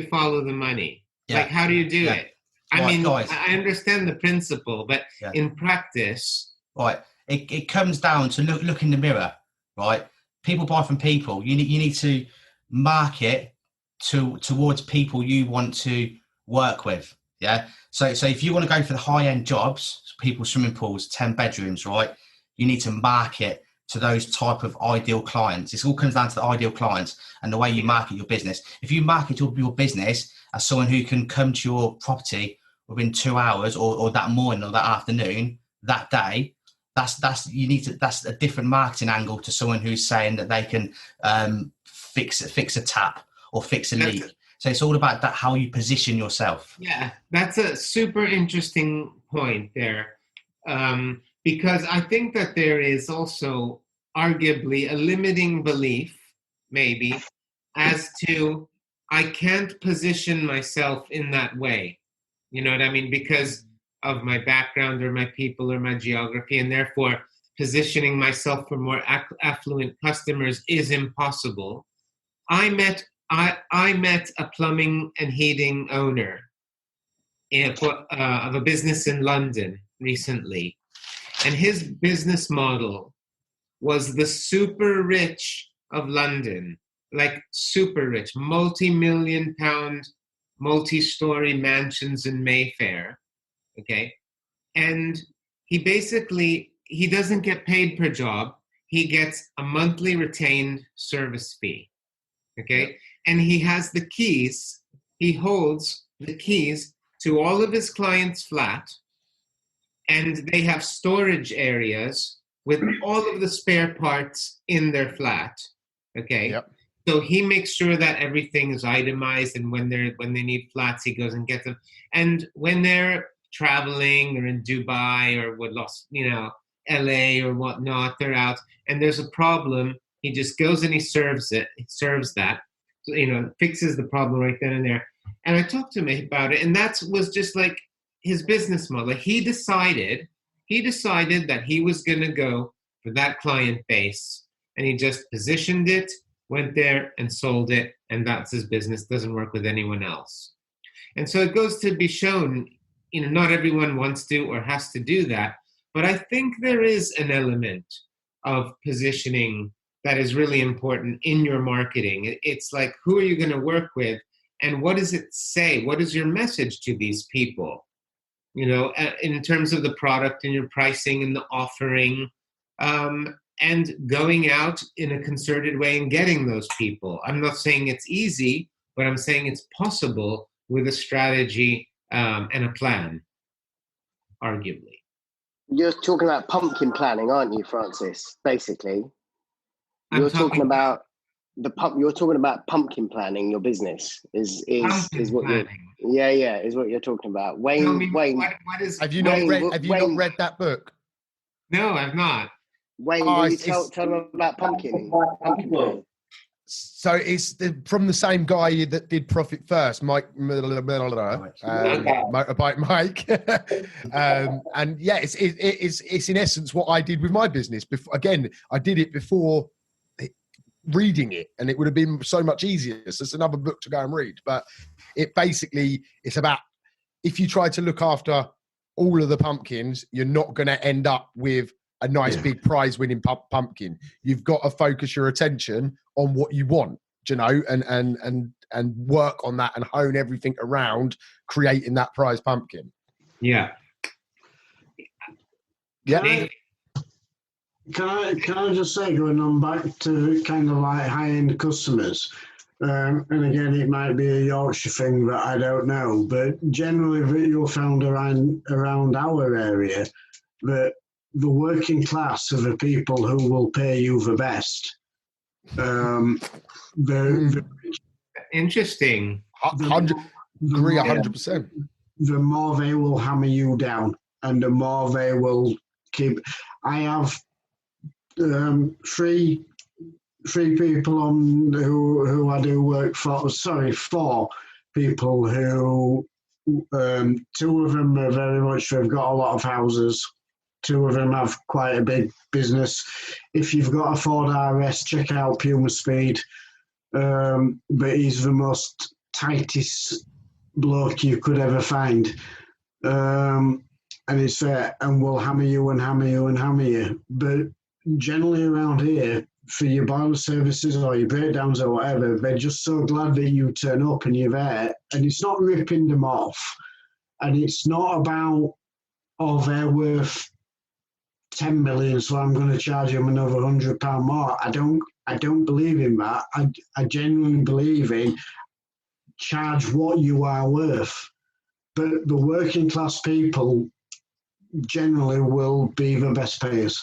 follow the money? Yeah. Like, how do you do it? I mean, guys. I understand the principle, but in practice... Right. It comes down to look in the mirror, right? People buy from people. You need to market towards people you want to work with. Yeah. So if you want to go for the high-end jobs, people's swimming pools, 10 bedrooms, right? You need to market to those type of ideal clients. It all comes down to the ideal clients and the way you market your business. If you market your business as someone who can come to your property within 2 hours or that morning or that afternoon, that day, that's a different marketing angle to someone who's saying that they can fix a tap or fix a leak. So it's all about that, how you position yourself. Yeah, that's a super interesting point there. Because I think that there is also arguably a limiting belief, maybe, as to I can't position myself in that way. You know what I mean? Because of my background or my people or my geography, and therefore positioning myself for more affluent customers is impossible. I met a plumbing and heating owner of a business in London recently. And his business model was the super rich of London, like super rich, multi-million pound, multi-story mansions in Mayfair. Okay. And he doesn't get paid per job. He gets a monthly retained service fee. Okay. And he has the keys. He holds the keys to all of his clients' flat. And they have storage areas with all of the spare parts in their flat. Okay. Yep. So he makes sure that everything is itemized, and when they need flats, he goes and gets them. And when they're traveling or in Dubai or LA or whatnot, they're out and there's a problem, he just goes and he serves that, fixes the problem right then and there. And I talked to him about it, and that was just like his business model. He decided that he was going to go for that client base, and he just positioned it, went there and sold it, and that's his business. Doesn't work with anyone else. And so it goes to be shown, not everyone wants to or has to do that, but I think there is an element of positioning that is really important in your marketing. It's like, who are you going to work with, and what does it say? What is your message to these people? In terms of the product and your pricing and the offering, and going out in a concerted way and getting those people. I'm not saying it's easy, but I'm saying it's possible with a strategy and a plan, arguably. You're talking about pumpkin planning, aren't you, Francis? Basically, you're talking about pumpkin planning. Your business is what planning. Is what you're talking about. Wayne, what is? Have you not read that book? No, I've not. Wayne, will you tell them about pumpkin planning? So it's from the same guy that did Profit First, Motorbike Mike. And yeah, it's in essence what I did with my business. Again, I did it before reading it, and it would have been so much easier. So it's another book to go and read. But it's about, if you try to look after all of the pumpkins, you're not going to end up with a nice big prize winning pumpkin. You've got to focus your attention on what you want, and work on that and hone everything around creating that prize pumpkin. Yeah. Yeah. Can I just say, going on back to kind of like high-end customers, and again, it might be a Yorkshire thing that I don't know, but generally you'll find around our area that the working class are the people who will pay you the best. Interesting. 100%. The more they will hammer you down, and the more they will keep. I have three people on who I do work for. Sorry, 4 people who 2 of them are very much. They've got a lot of houses. 2 of them have quite a big business. If you've got a Ford RS, check out Puma Speed. But he's the most tightest bloke you could ever find. And it's fair, and will hammer you and hammer you and hammer you. But generally around here, for your boiler services or your breakdowns or whatever, they're just so glad that you turn up and you're there. And it's not ripping them off. And it's not about, they're worth 10 million, so I'm going to charge him another £100 more. I don't believe in that. I genuinely believe in charge what you are worth. But the working class people generally will be the best payers.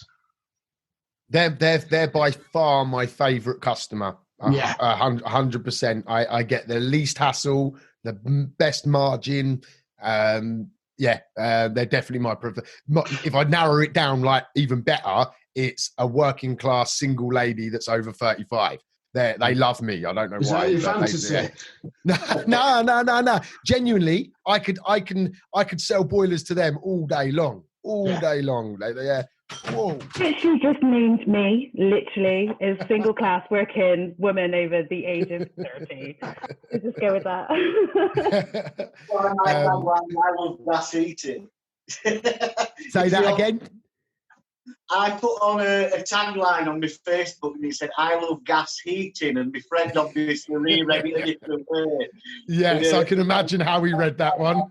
They're by far my favourite customer. Yeah, 100%. I get the least hassle, the best margin. They're definitely my preferred. If I narrow it down, like even better, it's a working class single lady that's over 35. They love me. I don't know why. Is that your fantasy? No. Genuinely, I could sell boilers to them all day long. Day long. Whoa. Literally just named me, literally, as single class working woman over the age of 30. Let's just go with that. I love gas heating. Say that again? I put on a tagline on my Facebook and it said, I love gas heating, and my friend obviously reread it a different way. Yes, I can imagine how he read that one.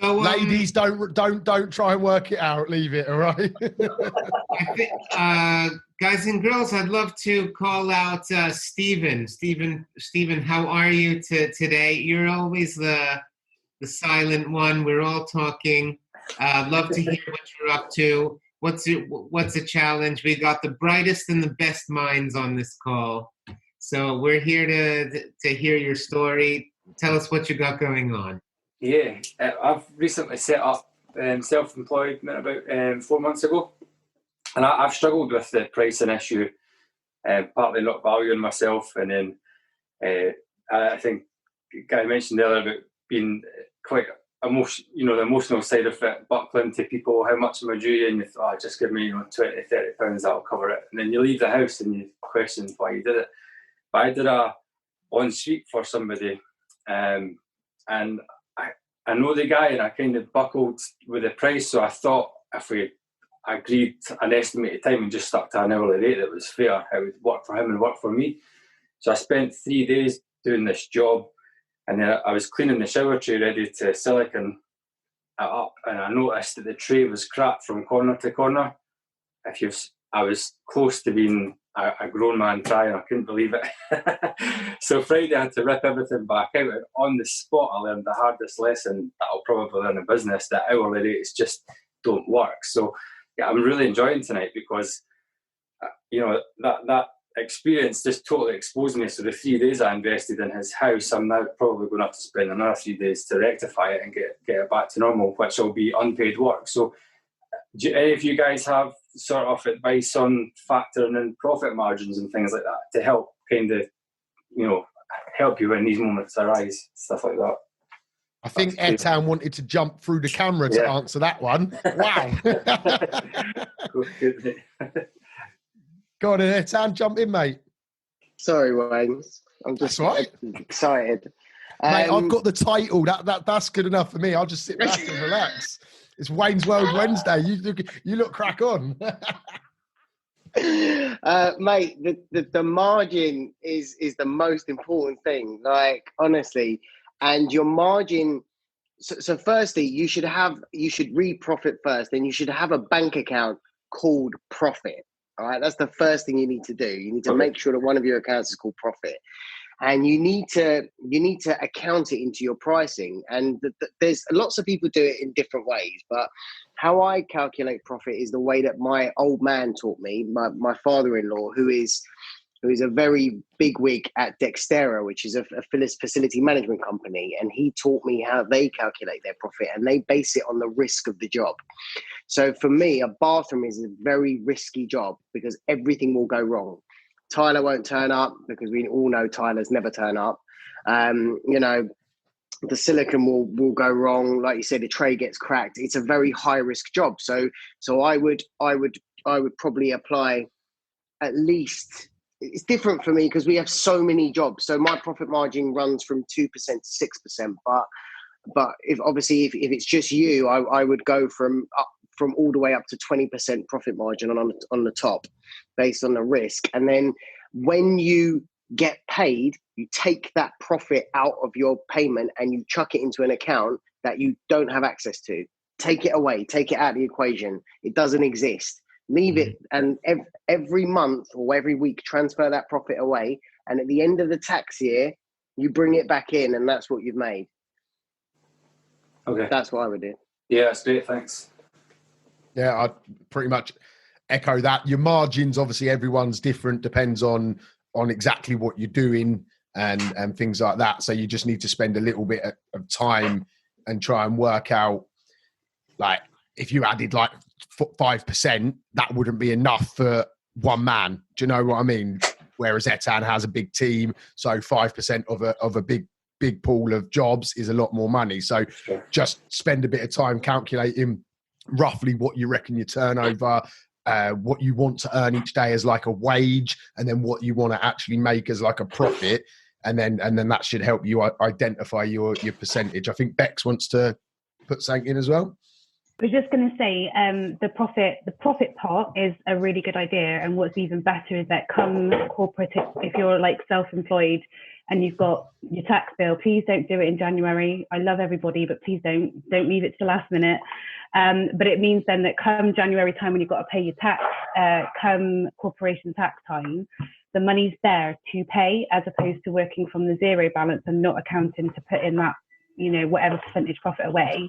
So, ladies, don't try and work it out. Leave it, all right? I think, guys and girls, I'd love to call out Stephen. Stephen, how are you today? You're always the silent one. We're all talking. Love to hear what you're up to. What's a challenge? We got the brightest and the best minds on this call. So we're here to hear your story. Tell us what you got going on. Yeah, I've recently set up self-employed about 4 months ago, and I've struggled with the pricing issue, partly not valuing myself, and then I think Guy mentioned earlier about being quite the emotional side of it, buckling to people, how much am I due you? And you thought, just give me 20, 30 pounds, that'll cover it. And then you leave the house and you question why you did it. But I did a ensuite for somebody, and I know the guy, and I kind of buckled with the price. So I thought if we agreed an estimated time and just stuck to an hourly rate that was fair, it would work for him and work for me. So I spent 3 days doing this job, and then I was cleaning the shower tray ready to silicone it up, and I noticed that the tray was cracked from corner to corner. I was close to being a grown man trying. I couldn't believe it. So Friday I had to rip everything back out, and on the spot I learned the hardest lesson that I'll probably learn in business, that hourly rates just don't work. So yeah, I'm really enjoying tonight because that experience just totally exposed me. So the 3 days I invested in his house, I'm now probably going to have to spend another 3 days to rectify it and get it back to normal, which will be unpaid work. So do any of you guys have sort of advice on factoring in profit margins and things like that to help kind of, help you when these moments arise, stuff like that? I think Etan wanted to jump through the camera to answer that one. Wow. Go on, Etan, jump in, mate. Sorry, Wayne. I'm just excited. Mate, I've got the title. That's good enough for me. I'll just sit back and relax. It's Wayne's World Wednesday. You look crack on. Mate, the margin is the most important thing. Like, honestly, and your margin. So firstly, you should read profit first, and you should have a bank account called profit. All right, that's the first thing you need to do. You need to make sure that one of your accounts is called profit, and you need to account it into your pricing. And there's lots of people do it in different ways, but how I calculate profit is the way that my old man taught me, my father-in-law, who is a very big wig at Dextera, which is a facility management company. And he taught me how they calculate their profit, and they base it on the risk of the job. So for me, a bathroom is a very risky job because everything will go wrong. Tyler won't turn up because we all know Tyler's never turn up. The silicone will go wrong. Like you said, the tray gets cracked. It's a very high risk job. So I would probably apply at least. It's different for me because we have so many jobs. So my profit margin runs from 2% to 6%. But if it's just you, I would go from all the way up to 20% profit margin on the top, based on the risk. And then when you get paid, you take that profit out of your payment and you chuck it into an account that you don't have access to. Take it away. Take it out of the equation. It doesn't exist. Leave it, and every month or every week, transfer that profit away. And at the end of the tax year, you bring it back in, and that's what you've made. Okay. That's what I would do. Yeah, that's great. Thanks. Yeah, I pretty much echo that. Your margins, obviously, everyone's different, depends on exactly what you're doing and things like that. So you just need to spend a little bit of time and try and work out, like, if you added like 5%, that wouldn't be enough for one man. Do you know what I mean? Whereas Etan has a big team, so 5% of a big pool of jobs is a lot more money. So just spend a bit of time calculating roughly what you reckon your turnover, what you want to earn each day as like a wage, and then what you want to actually make as like a profit, and then that should help you identify your percentage. I think Bex wants to put something in as well. I was just going to say, the profit part is a really good idea. And what's even better is that come corporate, if you're like self-employed and you've got your tax bill, please don't do it in January. I love everybody, but please don't leave it to the last minute. But it means then that come January time, when you've got to pay your tax, come corporation tax time, the money's there to pay, as opposed to working from the zero balance and not accounting to put in that whatever percentage profit away,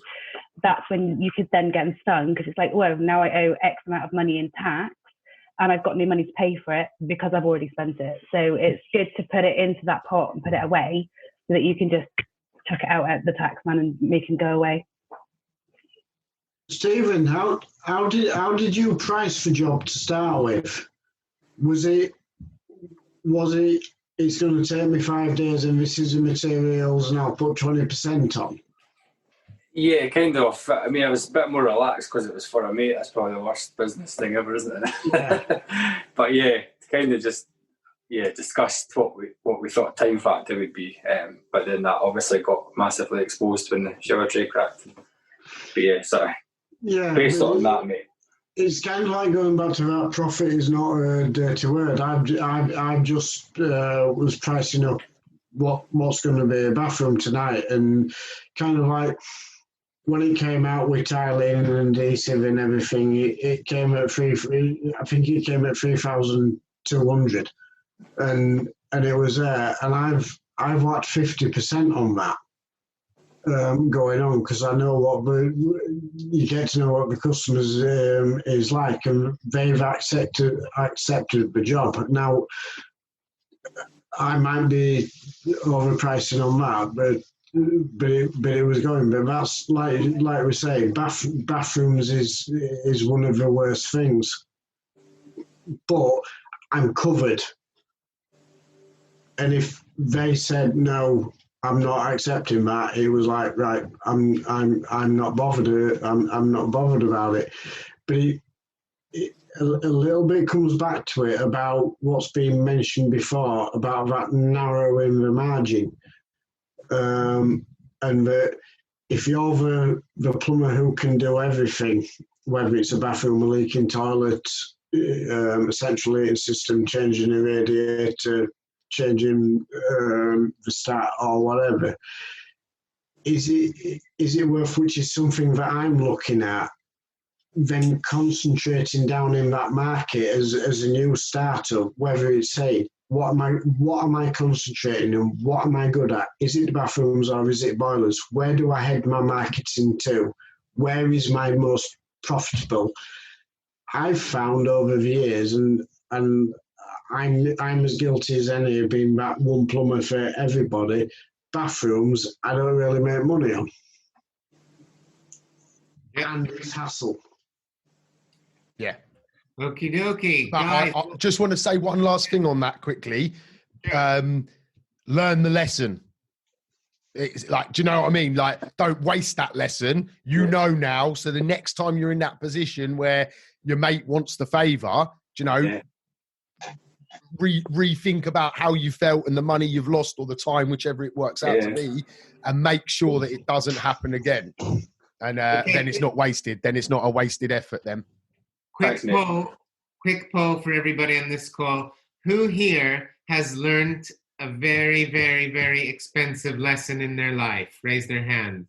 that's when you could then get stung, because it's like, well, now I owe X amount of money in tax and I've got no money to pay for it because I've already spent it. So it's good to put it into that pot and put it away so that you can just chuck it out at the tax man and make him go away. Stephen, how did you price for job to start with? Was it it's going to take me 5 days and this is the materials and I'll put 20% on? Yeah, kind of. I mean, I was a bit more relaxed because it was for a mate. That's probably the worst business thing ever, isn't it? Yeah. But yeah, kind of just discussed what we thought time factor would be. But then that obviously got massively exposed when the shower tray cracked. But yeah, so based on that, mate. It's kind of like going back to that profit is not a dirty word. I just was pricing up what's going to be a bathroom tonight, and kind of like when it came out with tiling and adhesive and everything, it came at I think it came at 3,200, and it was there, and I've whacked 50% on that. Going on, because I know you get to know what the customers is like, and they've accepted the job. Now I might be overpricing on that, but it was going. But that's like we say, bathrooms is one of the worst things. But I'm covered, and if they said no, I'm not accepting that, it was like, right, I'm not bothered. I'm not bothered about it. But a little bit comes back to it about what's been mentioned before about that narrowing the margin, and that if you're the plumber who can do everything, whether it's a bathroom, a leaking toilet, a central heating system, changing a radiator, changing the start or whatever, is it worth, which is something that I'm looking at, then concentrating down in that market as a new startup, whether it's saying what am I concentrating on, what am I good at, is it the bathrooms or is it boilers, where do I head my marketing to, where is my most profitable? I've found over the years, and I'm as guilty as any of being that one plumber for everybody. Bathrooms, I don't really make money on. And it's hassle. Yeah. Okie dokie. I just want to say one last thing on that quickly. Learn the lesson. It's like, do you know what I mean? Like, don't waste that lesson. You know now, so the next time you're in that position where your mate wants the favour, rethink about how you felt and the money you've lost or the time, whichever it works out to be, and make sure that it doesn't happen again. And then it's not wasted. Then it's not a wasted effort then. Quick poll for everybody on this call. Who here has learned a very, very, very expensive lesson in their life? Raise their hand.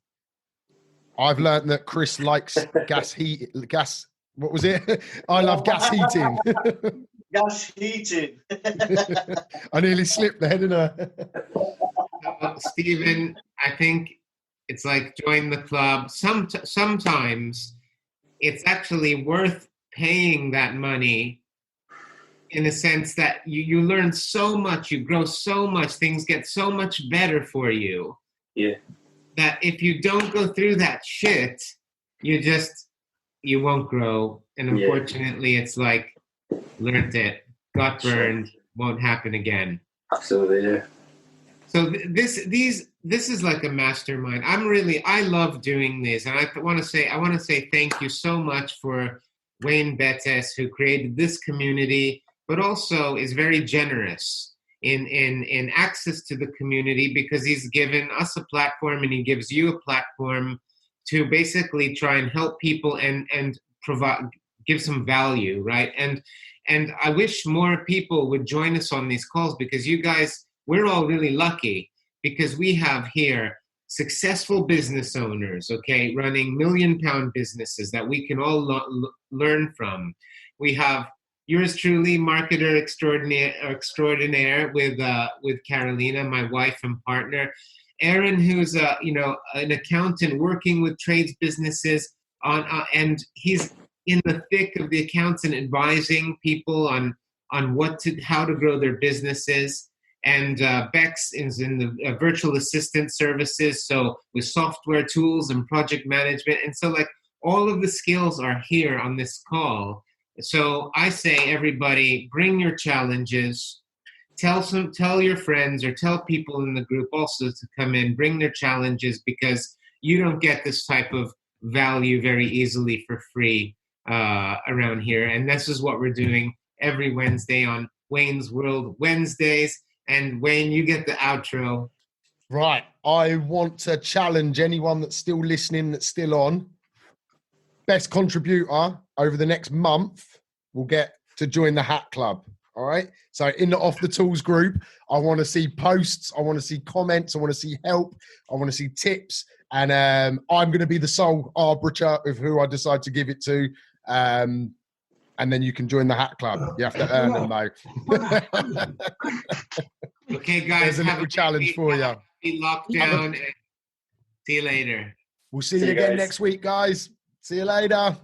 I've learned that Chris likes gas. What was it? I love gas heating. Gas heating. I nearly slipped there, didn't I? Stephen, I think it's like join the club. Sometimes it's actually worth paying that money, in a sense that you learn so much, you grow so much, things get so much better for you. Yeah. That if you don't go through that shit, you won't grow. And unfortunately, it's like, learned it, got burned, won't happen again. Absolutely, yeah. So this is like a mastermind. I love doing this, and I want to say thank you so much for Wayne Bettes, who created this community, but also is very generous in access to the community, because he's given us a platform and he gives you a platform to basically try and help people and provide, give some value, right? And I wish more people would join us on these calls, because you guys, we're all really lucky because we have here successful business owners, okay, running £1 million businesses that we can all learn from. We have yours truly, marketer extraordinaire with Carolina, my wife and partner. Aaron, who's an accountant working with trades businesses and he's in the thick of the accounts and advising people on how to grow their businesses. And Bex is in the virtual assistant services, so with software tools and project management. And so like all of the skills are here on this call. So I say, everybody, bring your challenges. Tell your friends or tell people in the group also to come in, bring their challenges, because you don't get this type of value very easily for free around here. And this is what we're doing every Wednesday on Wayne's World Wednesdays. And Wayne, you get the outro. Right. I want to challenge anyone that's still listening, that's still on. Best contributor over the next month will get to join the Hat Club. All right. So in the Off the Tools group, I want to see posts. I want to see comments. I want to see help. I want to see tips. And I'm going to be the sole arbiter of who I decide to give it to. And then you can join the Hat Club. You have to earn them, though. Okay, guys. There's a little challenge for you. Be locked down. And see you later. We'll see you again next week, guys. See you later.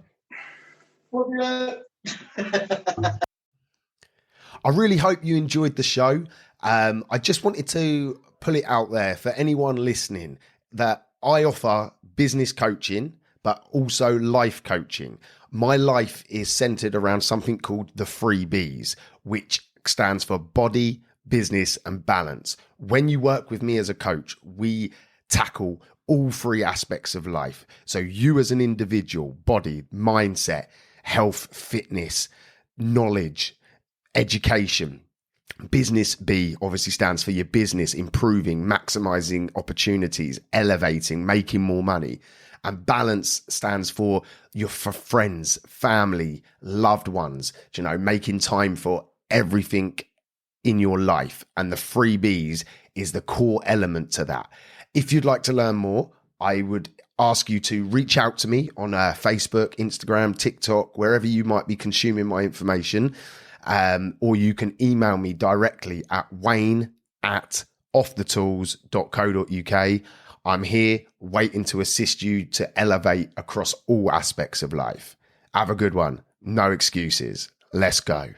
I really hope you enjoyed the show. I just wanted to pull it out there for anyone listening that I offer business coaching, but also life coaching. My life is centered around something called the 3 Bs, which stands for body, business, and balance. When you work with me as a coach, we tackle all 3 aspects of life. So you as an individual, body, mindset, health, fitness, knowledge, education. Business B obviously stands for your business, improving, maximizing opportunities, elevating, making more money. And balance stands for your friends, family, loved ones, making time for everything in your life. And the 3 Bs is the core element to that. If you'd like to learn more, I would ask you to reach out to me on Facebook, Instagram, TikTok, wherever you might be consuming my information. Or you can email me directly at wayne@offthetools.co.uk. I'm here waiting to assist you to elevate across all aspects of life. Have a good one. No excuses. Let's go.